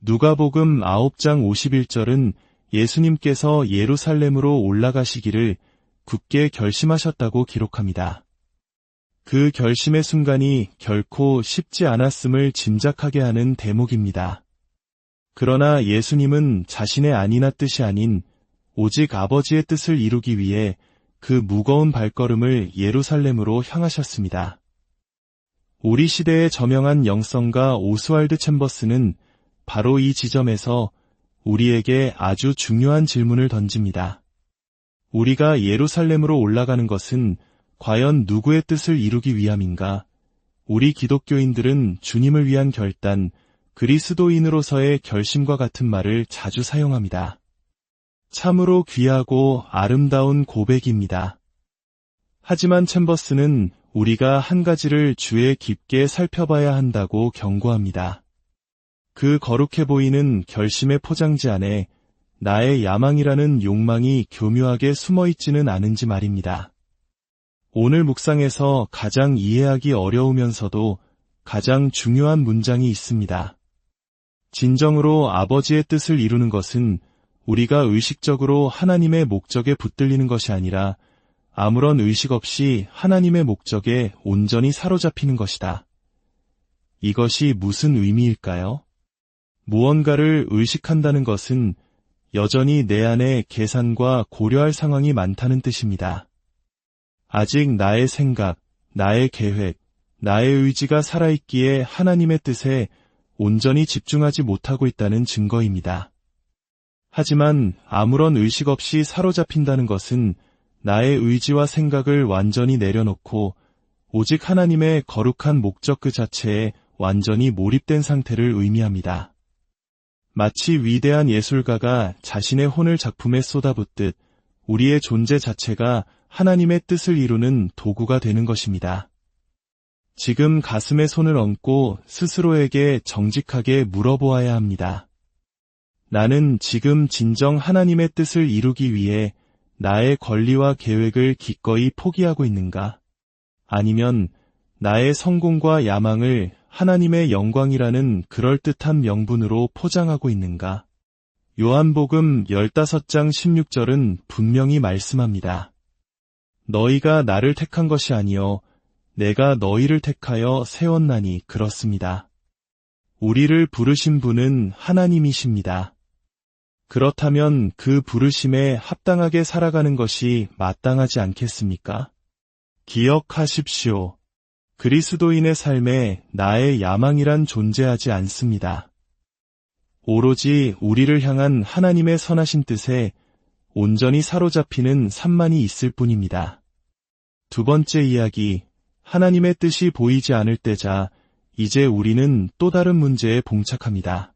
누가복음 9장 51절은 예수님께서 예루살렘으로 올라가시기를 굳게 결심하셨다고 기록합니다. 그 결심의 순간이 결코 쉽지 않았음을 짐작하게 하는 대목입니다. 그러나 예수님은 자신의 아니나 뜻이 아닌 오직 아버지의 뜻을 이루기 위해 그 무거운 발걸음을 예루살렘으로 향하셨습니다. 우리 시대의 저명한 영성가 오스왈드 챔버스는 바로 이 지점에서 우리에게 아주 중요한 질문을 던집니다. 우리가 예루살렘으로 올라가는 것은 과연 누구의 뜻을 이루기 위함인가? 우리 기독교인들은 주님을 위한 결단, 그리스도인으로서의 결심과 같은 말을 자주 사용합니다. 참으로 귀하고 아름다운 고백입니다. 하지만 챔버스는 우리가 한 가지를 주의 깊게 살펴봐야 한다고 경고합니다. 그 거룩해 보이는 결심의 포장지 안에 나의 야망이라는 욕망이 교묘하게 숨어있지는 않은지 말입니다. 오늘 묵상에서 가장 이해하기 어려우면서도 가장 중요한 문장이 있습니다. 진정으로 아버지의 뜻을 이루는 것은 우리가 의식적으로 하나님의 목적에 붙들리는 것이 아니라 아무런 의식 없이 하나님의 목적에 온전히 사로잡히는 것이다. 이것이 무슨 의미일까요? 무언가를 의식한다는 것은 여전히 내 안에 계산과 고려할 상황이 많다는 뜻입니다. 아직 나의 생각, 나의 계획, 나의 의지가 살아있기에 하나님의 뜻에 온전히 집중하지 못하고 있다는 증거입니다. 하지만 아무런 의식 없이 사로잡힌다는 것은 나의 의지와 생각을 완전히 내려놓고 오직 하나님의 거룩한 목적 그 자체에 완전히 몰입된 상태를 의미합니다. 마치 위대한 예술가가 자신의 혼을 작품에 쏟아붓듯 우리의 존재 자체가 하나님의 뜻을 이루는 도구가 되는 것입니다. 지금 가슴에 손을 얹고 스스로에게 정직하게 물어보아야 합니다. 나는 지금 진정 하나님의 뜻을 이루기 위해 나의 권리와 계획을 기꺼이 포기하고 있는가? 아니면 나의 성공과 야망을 하나님의 영광이라는 그럴듯한 명분으로 포장하고 있는가? 요한복음 15장 16절은 분명히 말씀합니다. 너희가 나를 택한 것이 아니요 내가 너희를 택하여 세웠나니 그렇습니다. 우리를 부르신 분은 하나님이십니다. 그렇다면 그 부르심에 합당하게 살아가는 것이 마땅하지 않겠습니까? 기억하십시오. 그리스도인의 삶에 나의 야망이란 존재하지 않습니다. 오로지 우리를 향한 하나님의 선하신 뜻에 온전히 사로잡히는 산만이 있을 뿐입니다. 두 번째 이야기, 하나님의 뜻이 보이지 않을 때자 이제 우리는 또 다른 문제에 봉착합니다.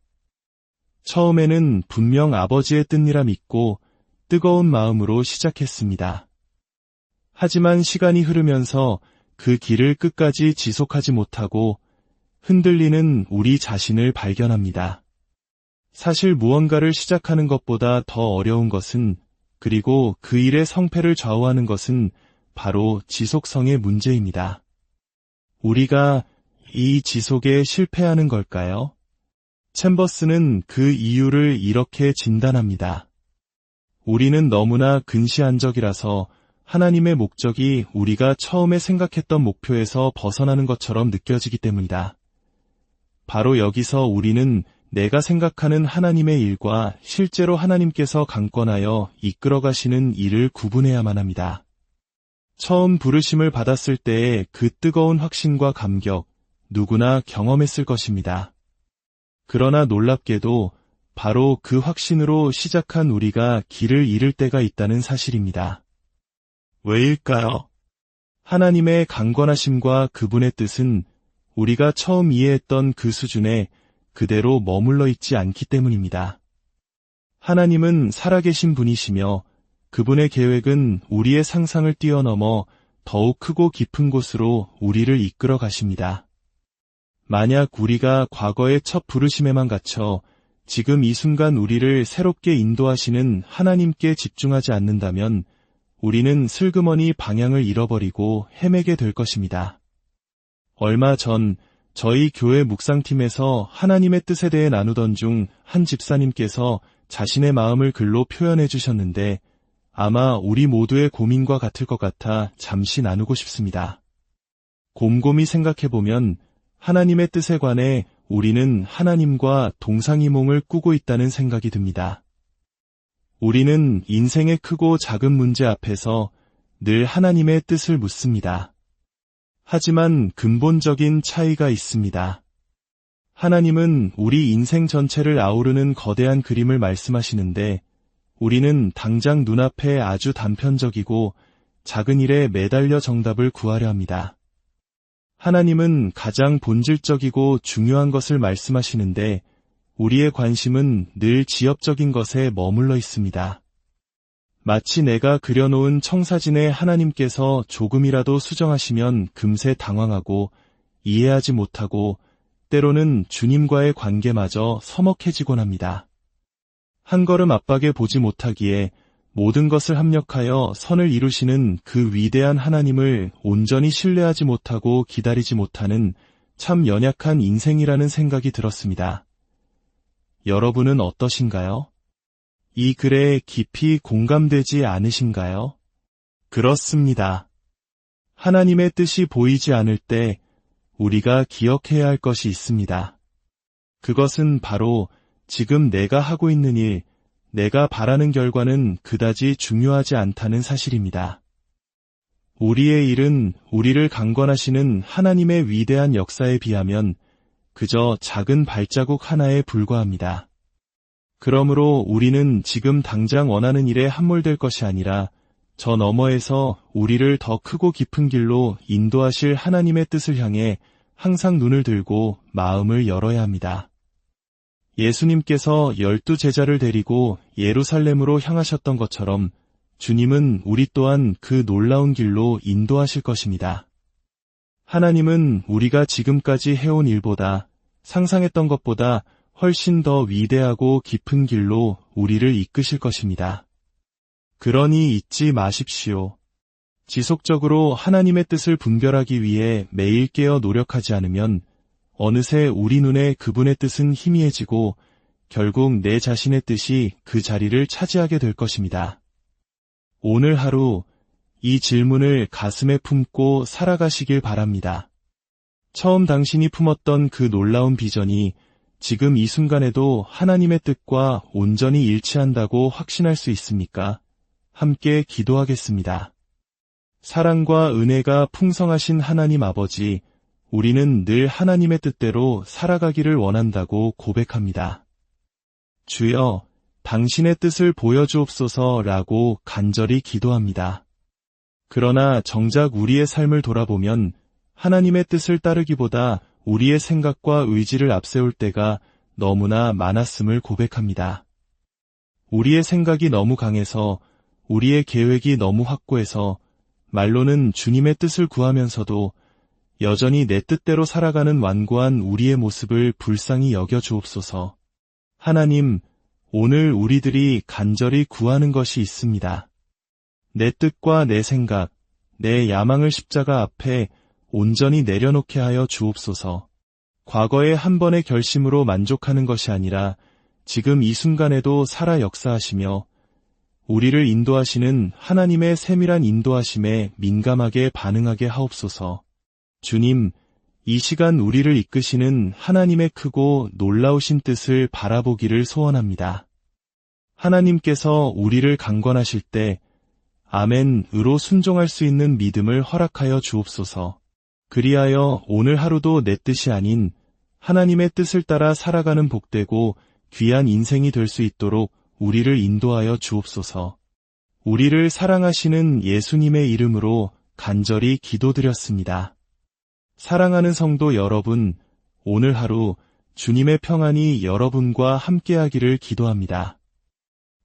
처음에는 분명 아버지의 뜻이라 믿고 뜨거운 마음으로 시작했습니다. 하지만 시간이 흐르면서 그 길을 끝까지 지속하지 못하고 흔들리는 우리 자신을 발견합니다. 사실 무언가를 시작하는 것보다 더 어려운 것은, 그리고 그 일의 성패를 좌우하는 것은 바로 지속성의 문제입니다. 우리가 이 지속에 실패하는 걸까요? 챔버스는 그 이유를 이렇게 진단합니다. 우리는 너무나 근시안적이라서 하나님의 목적이 우리가 처음에 생각했던 목표에서 벗어나는 것처럼 느껴지기 때문이다. 바로 여기서 우리는 내가 생각하는 하나님의 일과 실제로 하나님께서 강권하여 이끌어가시는 일을 구분해야만 합니다. 처음 부르심을 받았을 때의 그 뜨거운 확신과 감격, 누구나 경험했을 것입니다. 그러나 놀랍게도 바로 그 확신으로 시작한 우리가 길을 잃을 때가 있다는 사실입니다. 왜일까요? 하나님의 강권하심과 그분의 뜻은 우리가 처음 이해했던 그 수준에 그대로 머물러 있지 않기 때문입니다. 하나님은 살아계신 분이시며 그분의 계획은 우리의 상상을 뛰어넘어 더욱 크고 깊은 곳으로 우리를 이끌어 가십니다. 만약 우리가 과거의 첫 부르심에만 갇혀 지금 이 순간 우리를 새롭게 인도하시는 하나님께 집중하지 않는다면 우리는 슬그머니 방향을 잃어버리고 헤매게 될 것입니다. 얼마 전 저희 교회 묵상팀에서 하나님의 뜻에 대해 나누던 중 한 집사님께서 자신의 마음을 글로 표현해 주셨는데 아마 우리 모두의 고민과 같을 것 같아 잠시 나누고 싶습니다. 곰곰이 생각해보면 하나님의 뜻에 관해 우리는 하나님과 동상이몽을 꾸고 있다는 생각이 듭니다. 우리는 인생의 크고 작은 문제 앞에서 늘 하나님의 뜻을 묻습니다. 하지만 근본적인 차이가 있습니다. 하나님은 우리 인생 전체를 아우르는 거대한 그림을 말씀하시는데 우리는 당장 눈앞에 아주 단편적이고 작은 일에 매달려 정답을 구하려 합니다. 하나님은 가장 본질적이고 중요한 것을 말씀하시는데 우리의 관심은 늘 지엽적인 것에 머물러 있습니다. 마치 내가 그려놓은 청사진에 하나님께서 조금이라도 수정하시면 금세 당황하고 이해하지 못하고 때로는 주님과의 관계마저 서먹해지곤 합니다. 한 걸음 앞밖에 보지 못하기에 모든 것을 합력하여 선을 이루시는 그 위대한 하나님을 온전히 신뢰하지 못하고 기다리지 못하는 참 연약한 인생이라는 생각이 들었습니다. 여러분은 어떠신가요? 이 글에 깊이 공감되지 않으신가요? 그렇습니다. 하나님의 뜻이 보이지 않을 때 우리가 기억해야 할 것이 있습니다. 그것은 바로 지금 내가 하고 있는 일, 내가 바라는 결과는 그다지 중요하지 않다는 사실입니다. 우리의 일은 우리를 강권하시는 하나님의 위대한 역사에 비하면 그저 작은 발자국 하나에 불과합니다. 그러므로 우리는 지금 당장 원하는 일에 함몰될 것이 아니라 저 너머에서 우리를 더 크고 깊은 길로 인도하실 하나님의 뜻을 향해 항상 눈을 들고 마음을 열어야 합니다. 예수님께서 12 제자를 데리고 예루살렘으로 향하셨던 것처럼 주님은 우리 또한 그 놀라운 길로 인도하실 것입니다. 하나님은 우리가 지금까지 해온 일보다 상상했던 것보다 훨씬 더 위대하고 깊은 길로 우리를 이끄실 것입니다. 그러니 잊지 마십시오. 지속적으로 하나님의 뜻을 분별하기 위해 매일 깨어 노력하지 않으면 어느새 우리 눈에 그분의 뜻은 희미해지고 결국 내 자신의 뜻이 그 자리를 차지하게 될 것입니다. 오늘 하루 이 질문을 가슴에 품고 살아가시길 바랍니다. 처음 당신이 품었던 그 놀라운 비전이 지금 이 순간에도 하나님의 뜻과 온전히 일치한다고 확신할 수 있습니까? 함께 기도하겠습니다. 사랑과 은혜가 풍성하신 하나님 아버지, 우리는 늘 하나님의 뜻대로 살아가기를 원한다고 고백합니다. 주여, 당신의 뜻을 보여주옵소서라고 간절히 기도합니다. 그러나 정작 우리의 삶을 돌아보면 하나님의 뜻을 따르기보다 우리의 생각과 의지를 앞세울 때가 너무나 많았음을 고백합니다. 우리의 생각이 너무 강해서, 우리의 계획이 너무 확고해서 말로는 주님의 뜻을 구하면서도 여전히 내 뜻대로 살아가는 완고한 우리의 모습을 불쌍히 여겨 주옵소서. 하나님, 오늘 우리들이 간절히 구하는 것이 있습니다. 내 뜻과 내 생각, 내 야망을 십자가 앞에 온전히 내려놓게 하여 주옵소서. 과거의 한 번의 결심으로 만족하는 것이 아니라 지금 이 순간에도 살아 역사하시며 우리를 인도하시는 하나님의 세밀한 인도하심에 민감하게 반응하게 하옵소서. 주님, 이 시간 우리를 이끄시는 하나님의 크고 놀라우신 뜻을 바라보기를 소원합니다. 하나님께서 우리를 강권하실 때 아멘으로 순종할 수 있는 믿음을 허락하여 주옵소서. 그리하여 오늘 하루도 내 뜻이 아닌 하나님의 뜻을 따라 살아가는 복되고 귀한 인생이 될 수 있도록 우리를 인도하여 주옵소서. 우리를 사랑하시는 예수님의 이름으로 간절히 기도드렸습니다. 사랑하는 성도 여러분, 오늘 하루 주님의 평안이 여러분과 함께하기를 기도합니다.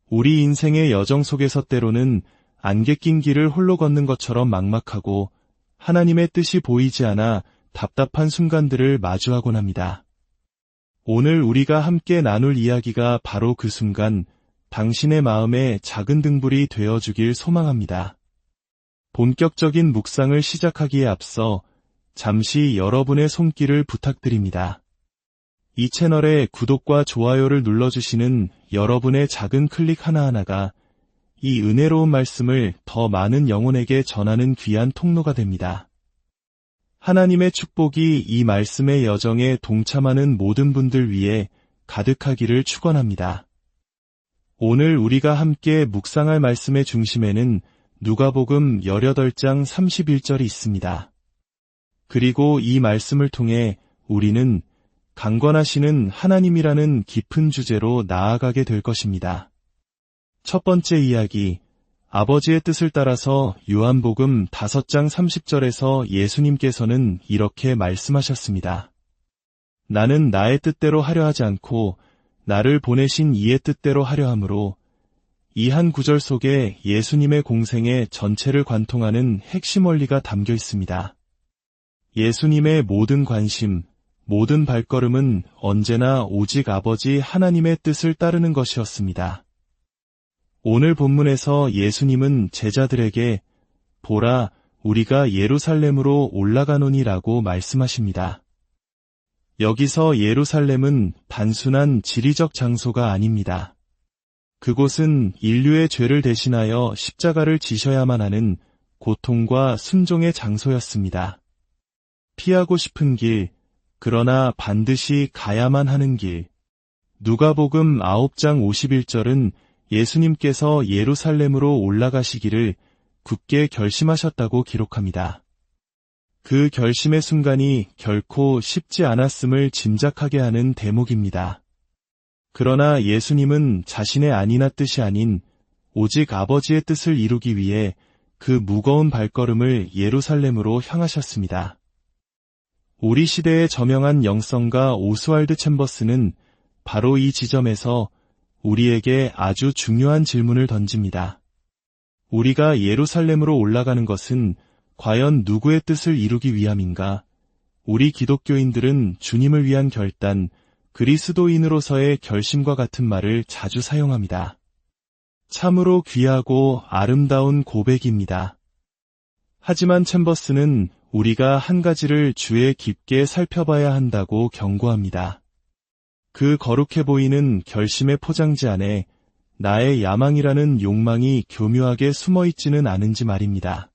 우리 인생의 여정 속에서 때로는 안개 낀 길을 홀로 걷는 것처럼 막막하고 하나님의 뜻이 보이지 않아 답답한 순간들을 마주하곤 합니다. 오늘 우리가 함께 나눌 이야기가 바로 그 순간 당신의 마음에 작은 등불이 되어주길 소망합니다. 본격적인 묵상을 시작하기에 앞서 잠시 여러분의 손길을 부탁드립니다. 이 채널에 구독과 좋아요를 눌러주시는 여러분의 작은 클릭 하나하나가 이 은혜로운 말씀을 더 많은 영혼에게 전하는 귀한 통로가 됩니다. 하나님의 축복이 이 말씀의 여정에 동참하는 모든 분들 위해 가득하기를 축원합니다. 오늘 우리가 함께 묵상할 말씀의 중심에는 누가복음 18장 31절이 있습니다. 그리고 이 말씀을 통해 우리는 강권하시는 하나님이라는 깊은 주제로 나아가게 될 것입니다. 첫 번째 이야기, 아버지의 뜻을 따라서 요한복음 5장 30절에서 예수님께서는 이렇게 말씀하셨습니다. 나는 나의 뜻대로 하려 하지 않고 나를 보내신 이의 뜻대로 하려 함으로, 이 한 구절 속에 예수님의 공생의 전체를 관통하는 핵심 원리가 담겨 있습니다. 예수님의 모든 관심, 모든 발걸음은 언제나 오직 아버지 하나님의 뜻을 따르는 것이었습니다. 오늘 본문에서 예수님은 제자들에게 보라, 우리가 예루살렘으로 올라가노니라고 말씀하십니다. 여기서 예루살렘은 단순한 지리적 장소가 아닙니다. 그곳은 인류의 죄를 대신하여 십자가를 지셔야만 하는 고통과 순종의 장소였습니다. 피하고 싶은 길, 그러나 반드시 가야만 하는 길. 누가복음 9장 51절은 예수님께서 예루살렘으로 올라가시기를 굳게 결심하셨다고 기록합니다. 그 결심의 순간이 결코 쉽지 않았음을 짐작하게 하는 대목입니다. 그러나 예수님은 자신의 아니나 뜻이 아닌 오직 아버지의 뜻을 이루기 위해 그 무거운 발걸음을 예루살렘으로 향하셨습니다. 우리 시대의 저명한 영성가 오스왈드 챔버스는 바로 이 지점에서 우리에게 아주 중요한 질문을 던집니다. 우리가 예루살렘으로 올라가는 것은 과연 누구의 뜻을 이루기 위함인가? 우리 기독교인들은 주님을 위한 결단, 그리스도인으로서의 결심과 같은 말을 자주 사용합니다. 참으로 귀하고 아름다운 고백입니다. 하지만 챔버스는 우리가 한 가지를 주의 깊게 살펴봐야 한다고 경고합니다. 그 거룩해 보이는 결심의 포장지 안에 나의 야망이라는 욕망이 교묘하게 숨어있지는 않은지 말입니다.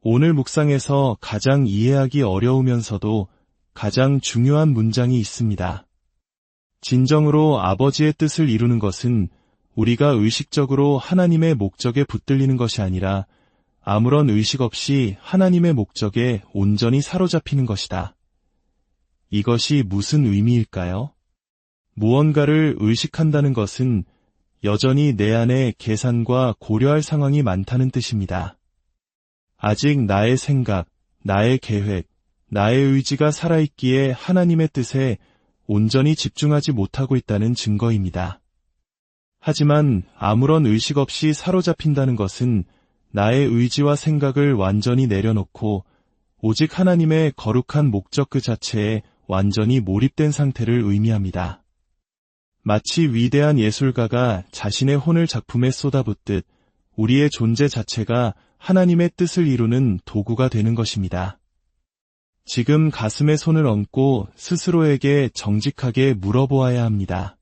오늘 묵상에서 가장 이해하기 어려우면서도 가장 중요한 문장이 있습니다. 진정으로 아버지의 뜻을 이루는 것은 우리가 의식적으로 하나님의 목적에 붙들리는 것이 아니라 아무런 의식 없이 하나님의 목적에 온전히 사로잡히는 것이다. 이것이 무슨 의미일까요? 무언가를 의식한다는 것은 여전히 내 안에 계산과 고려할 상황이 많다는 뜻입니다. 아직 나의 생각, 나의 계획, 나의 의지가 살아있기에 하나님의 뜻에 온전히 집중하지 못하고 있다는 증거입니다. 하지만 아무런 의식 없이 사로잡힌다는 것은 나의 의지와 생각을 완전히 내려놓고 오직 하나님의 거룩한 목적 그 자체에 완전히 몰입된 상태를 의미합니다. 마치 위대한 예술가가 자신의 혼을 작품에 쏟아붓듯 우리의 존재 자체가 하나님의 뜻을 이루는 도구가 되는 것입니다. 지금 가슴에 손을 얹고 스스로에게 정직하게 물어보아야 합니다.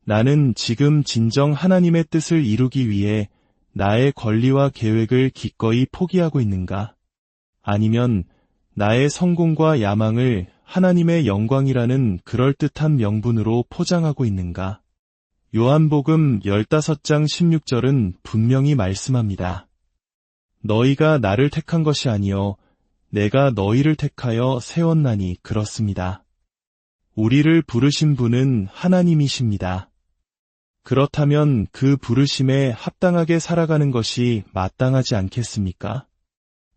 나는 지금 진정 하나님의 뜻을 이루기 위해 나의 권리와 계획을 기꺼이 포기하고 있는가? 아니면 나의 성공과 야망을 하나님의 영광이라는 그럴듯한 명분으로 포장하고 있는가? 요한복음 15장 16절은 분명히 말씀합니다. 너희가 나를 택한 것이 아니요 내가 너희를 택하여 세웠나니 그렇습니다. 우리를 부르신 분은 하나님이십니다. 그렇다면 그 부르심에 합당하게 살아가는 것이 마땅하지 않겠습니까?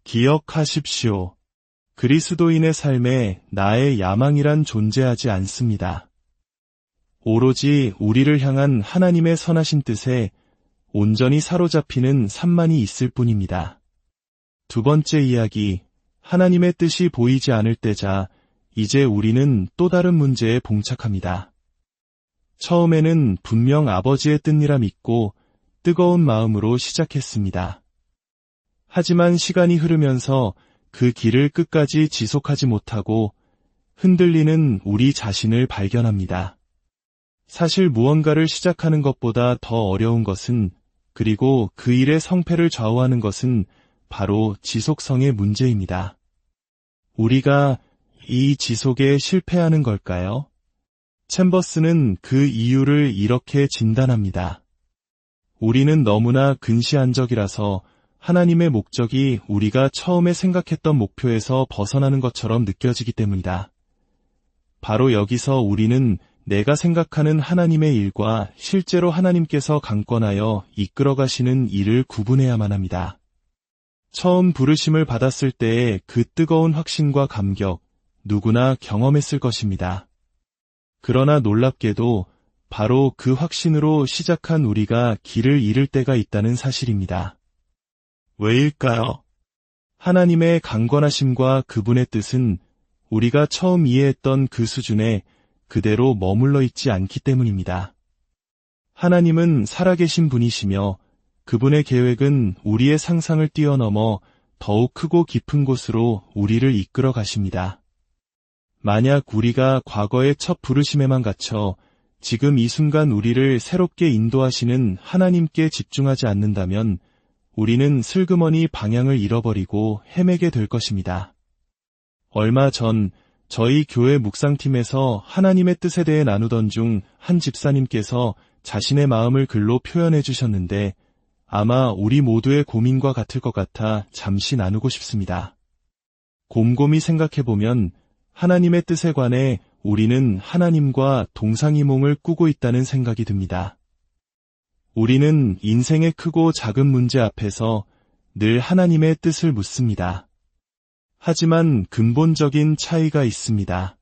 기억하십시오. 그리스도인의 삶에 나의 야망이란 존재하지 않습니다. 오로지 우리를 향한 하나님의 선하신 뜻에 온전히 사로잡히는 산만이 있을 뿐입니다. 두 번째 이야기, 하나님의 뜻이 보이지 않을 때자 이제 우리는 또 다른 문제에 봉착합니다. 처음에는 분명 아버지의 뜻이라 믿고 뜨거운 마음으로 시작했습니다. 하지만 시간이 흐르면서 그 길을 끝까지 지속하지 못하고 흔들리는 우리 자신을 발견합니다. 사실 무언가를 시작하는 것보다 더 어려운 것은, 그리고 그 일의 성패를 좌우하는 것은 바로 지속성의 문제입니다. 우리가 이 지속에 실패하는 걸까요? 챔버스는 그 이유를 이렇게 진단합니다. 우리는 너무나 근시안적이라서 하나님의 목적이 우리가 처음에 생각했던 목표에서 벗어나는 것처럼 느껴지기 때문이다. 바로 여기서 우리는 내가 생각하는 하나님의 일과 실제로 하나님께서 강권하여 이끌어가시는 일을 구분해야만 합니다. 처음 부르심을 받았을 때의 그 뜨거운 확신과 감격, 누구나 경험했을 것입니다. 그러나 놀랍게도 바로 그 확신으로 시작한 우리가 길을 잃을 때가 있다는 사실입니다. 왜일까요? 하나님의 강권하심과 그분의 뜻은 우리가 처음 이해했던 그 수준에 그대로 머물러 있지 않기 때문입니다. 하나님은 살아계신 분이시며 그분의 계획은 우리의 상상을 뛰어넘어 더욱 크고 깊은 곳으로 우리를 이끌어 가십니다. 만약 우리가 과거의 첫 부르심에만 갇혀 지금 이 순간 우리를 새롭게 인도하시는 하나님께 집중하지 않는다면 우리는 슬그머니 방향을 잃어버리고 헤매게 될 것입니다. 얼마 전 저희 교회 묵상팀에서 하나님의 뜻에 대해 나누던 중 한 집사님께서 자신의 마음을 글로 표현해 주셨는데 아마 우리 모두의 고민과 같을 것 같아 잠시 나누고 싶습니다. 곰곰이 생각해보면 하나님의 뜻에 관해 우리는 하나님과 동상이몽을 꾸고 있다는 생각이 듭니다. 우리는 인생의 크고 작은 문제 앞에서 늘 하나님의 뜻을 묻습니다. 하지만 근본적인 차이가 있습니다.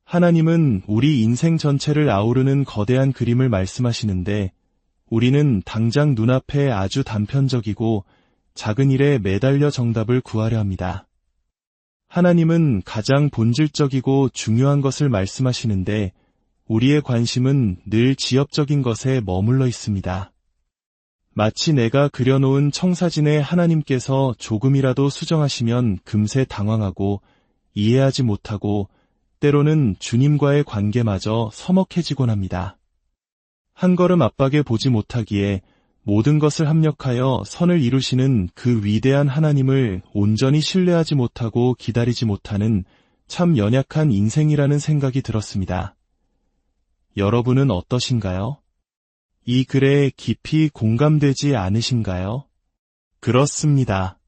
하나님은 우리 인생 전체를 아우르는 거대한 그림을 말씀하시는데 우리는 당장 눈앞에 아주 단편적이고 작은 일에 매달려 정답을 구하려 합니다. 하나님은 가장 본질적이고 중요한 것을 말씀하시는데 우리의 관심은 늘 지엽적인 것에 머물러 있습니다. 마치 내가 그려놓은 청사진에 하나님께서 조금이라도 수정하시면 금세 당황하고 이해하지 못하고 때로는 주님과의 관계마저 서먹해지곤 합니다. 한 걸음 앞밖에 보지 못하기에 모든 것을 합력하여 선을 이루시는 그 위대한 하나님을 온전히 신뢰하지 못하고 기다리지 못하는 참 연약한 인생이라는 생각이 들었습니다. 여러분은 어떠신가요? 이 글에 깊이 공감되지 않으신가요? 그렇습니다.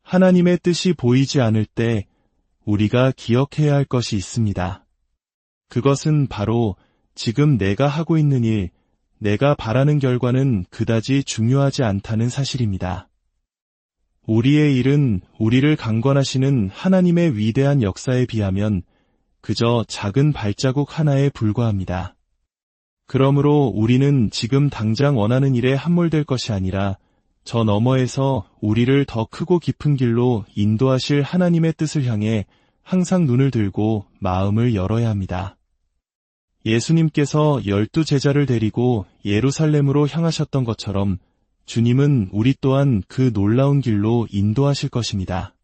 하나님의 뜻이 보이지 않을 때 우리가 기억해야 할 것이 있습니다. 그것은 바로 지금 내가 하고 있는 일, 내가 바라는 결과는 그다지 중요하지 않다는 사실입니다. 우리의 일은 우리를 강권하시는 하나님의 위대한 역사에 비하면 그저 작은 발자국 하나에 불과합니다. 그러므로 우리는 지금 당장 원하는 일에 함몰될 것이 아니라 저 너머에서 우리를 더 크고 깊은 길로 인도하실 하나님의 뜻을 향해 항상 눈을 들고 마음을 열어야 합니다. 예수님께서 12 제자를 데리고 예루살렘으로 향하셨던 것처럼 주님은 우리 또한 그 놀라운 길로 인도하실 것입니다.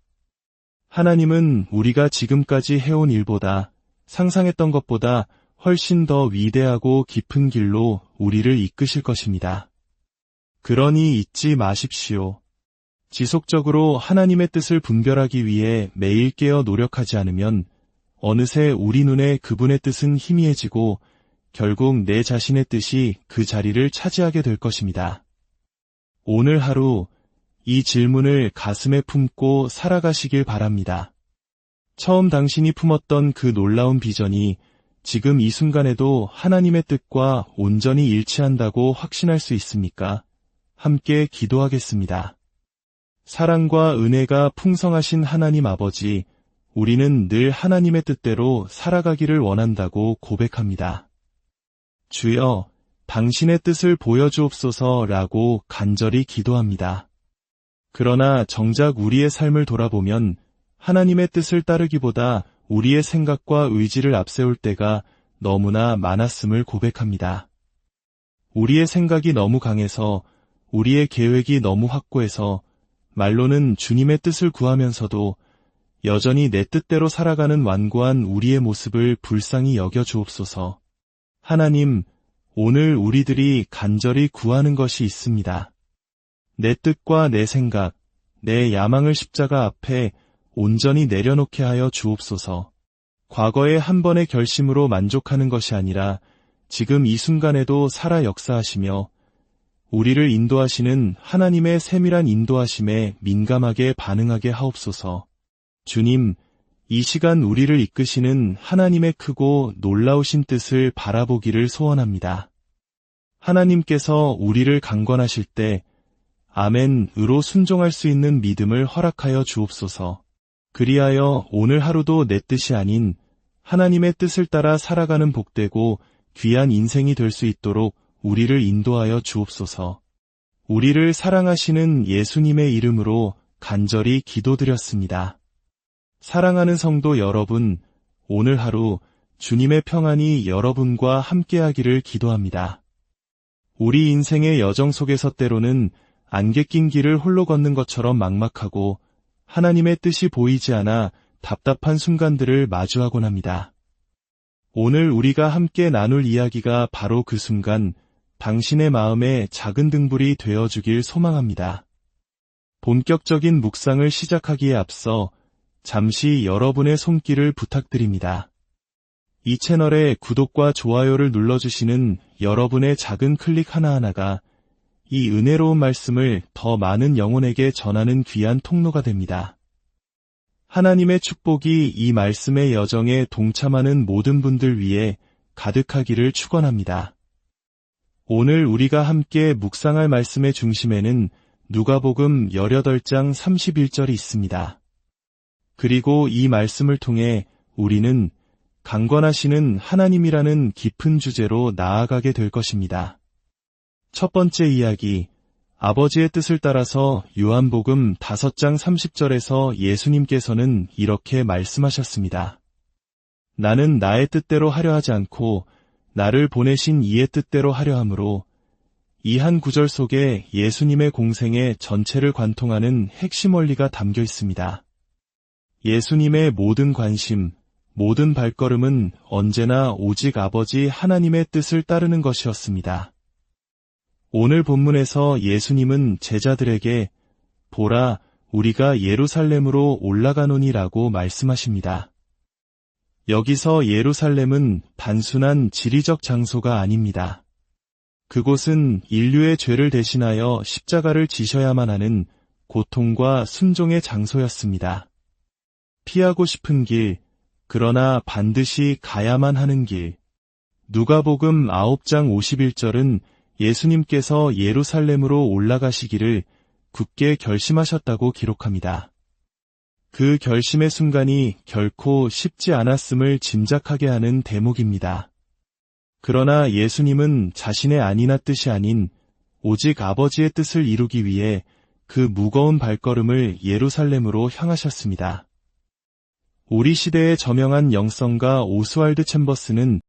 하나님은 우리가 지금까지 해온 일보다, 상상했던 것보다 훨씬 더 위대하고 깊은 길로 우리를 이끄실 것입니다. 그러니 잊지 마십시오. 지속적으로 하나님의 뜻을 분별하기 위해 매일 깨어 노력하지 않으면 어느새 우리 눈에 그분의 뜻은 희미해지고 결국 내 자신의 뜻이 그 자리를 차지하게 될 것입니다. 오늘 하루 이 질문을 가슴에 품고 살아가시길 바랍니다. 처음 당신이 품었던 그 놀라운 비전이 지금 이 순간에도 하나님의 뜻과 온전히 일치한다고 확신할 수 있습니까? 함께 기도하겠습니다. 사랑과 은혜가 풍성하신 하나님 아버지, 우리는 늘 하나님의 뜻대로 살아가기를 원한다고 고백합니다. 주여, 당신의 뜻을 보여주옵소서라고 간절히 기도합니다. 그러나 정작 우리의 삶을 돌아보면 하나님의 뜻을 따르기보다 우리의 생각과 의지를 앞세울 때가 너무나 많았음을 고백합니다. 우리의 생각이 너무 강해서, 우리의 계획이 너무 확고해서 말로는 주님의 뜻을 구하면서도 여전히 내 뜻대로 살아가는 완고한 우리의 모습을 불쌍히 여겨 주옵소서. 하나님, 오늘 우리들이 간절히 구하는 것이 있습니다. 내 뜻과 내 생각, 내 야망을 십자가 앞에 온전히 내려놓게 하여 주옵소서. 과거의 한 번의 결심으로 만족하는 것이 아니라 지금 이 순간에도 살아 역사하시며 우리를 인도하시는 하나님의 세밀한 인도하심에 민감하게 반응하게 하옵소서. 주님, 이 시간 우리를 이끄시는 하나님의 크고 놀라우신 뜻을 바라보기를 소원합니다. 하나님께서 우리를 강권하실 때 아멘으로 순종할 수 있는 믿음을 허락하여 주옵소서. 그리하여 오늘 하루도 내 뜻이 아닌 하나님의 뜻을 따라 살아가는 복되고 귀한 인생이 될 수 있도록 우리를 인도하여 주옵소서. 우리를 사랑하시는 예수님의 이름으로 간절히 기도드렸습니다. 사랑하는 성도 여러분, 오늘 하루 주님의 평안이 여러분과 함께하기를 기도합니다. 우리 인생의 여정 속에서 때로는 안개 낀 길을 홀로 걷는 것처럼 막막하고 하나님의 뜻이 보이지 않아 답답한 순간들을 마주하곤 합니다. 오늘 우리가 함께 나눌 이야기가 바로 그 순간 당신의 마음에 작은 등불이 되어주길 소망합니다. 본격적인 묵상을 시작하기에 앞서 잠시 여러분의 손길을 부탁드립니다. 이 채널에 구독과 좋아요를 눌러주시는 여러분의 작은 클릭 하나하나가 이 은혜로운 말씀을 더 많은 영혼에게 전하는 귀한 통로가 됩니다. 하나님의 축복이 이 말씀의 여정에 동참하는 모든 분들 위해 가득하기를 축원합니다. 오늘 우리가 함께 묵상할 말씀의 중심에는 누가복음 18장 31절이 있습니다. 그리고 이 말씀을 통해 우리는 강권하시는 하나님이라는 깊은 주제로 나아가게 될 것입니다. 첫 번째 이야기, 아버지의 뜻을 따라서 요한복음 5장 30절에서 예수님께서는 이렇게 말씀하셨습니다. 나는 나의 뜻대로 하려 하지 않고 나를 보내신 이의 뜻대로 하려 함으로, 이 한 구절 속에 예수님의 공생의 전체를 관통하는 핵심 원리가 담겨 있습니다. 예수님의 모든 관심, 모든 발걸음은 언제나 오직 아버지 하나님의 뜻을 따르는 것이었습니다. 오늘 본문에서 예수님은 제자들에게 보라, 우리가 예루살렘으로 올라가노니라고 말씀하십니다. 여기서 예루살렘은 단순한 지리적 장소가 아닙니다. 그곳은 인류의 죄를 대신하여 십자가를 지셔야만 하는 고통과 순종의 장소였습니다. 피하고 싶은 길, 그러나 반드시 가야만 하는 길. 누가복음 9장 51절은 예수님께서 예루살렘으로 올라가시기를 굳게 결심하셨다고 기록합니다. 그 결심의 순간이 결코 쉽지 않았음을 짐작하게 하는 대목입니다. 그러나 예수님은 자신의 아니나 뜻이 아닌 오직 아버지의 뜻을 이루기 위해 그 무거운 발걸음을 예루살렘으로 향하셨습니다. 우리 시대의 저명한 영성가 오스왈드 챔버스는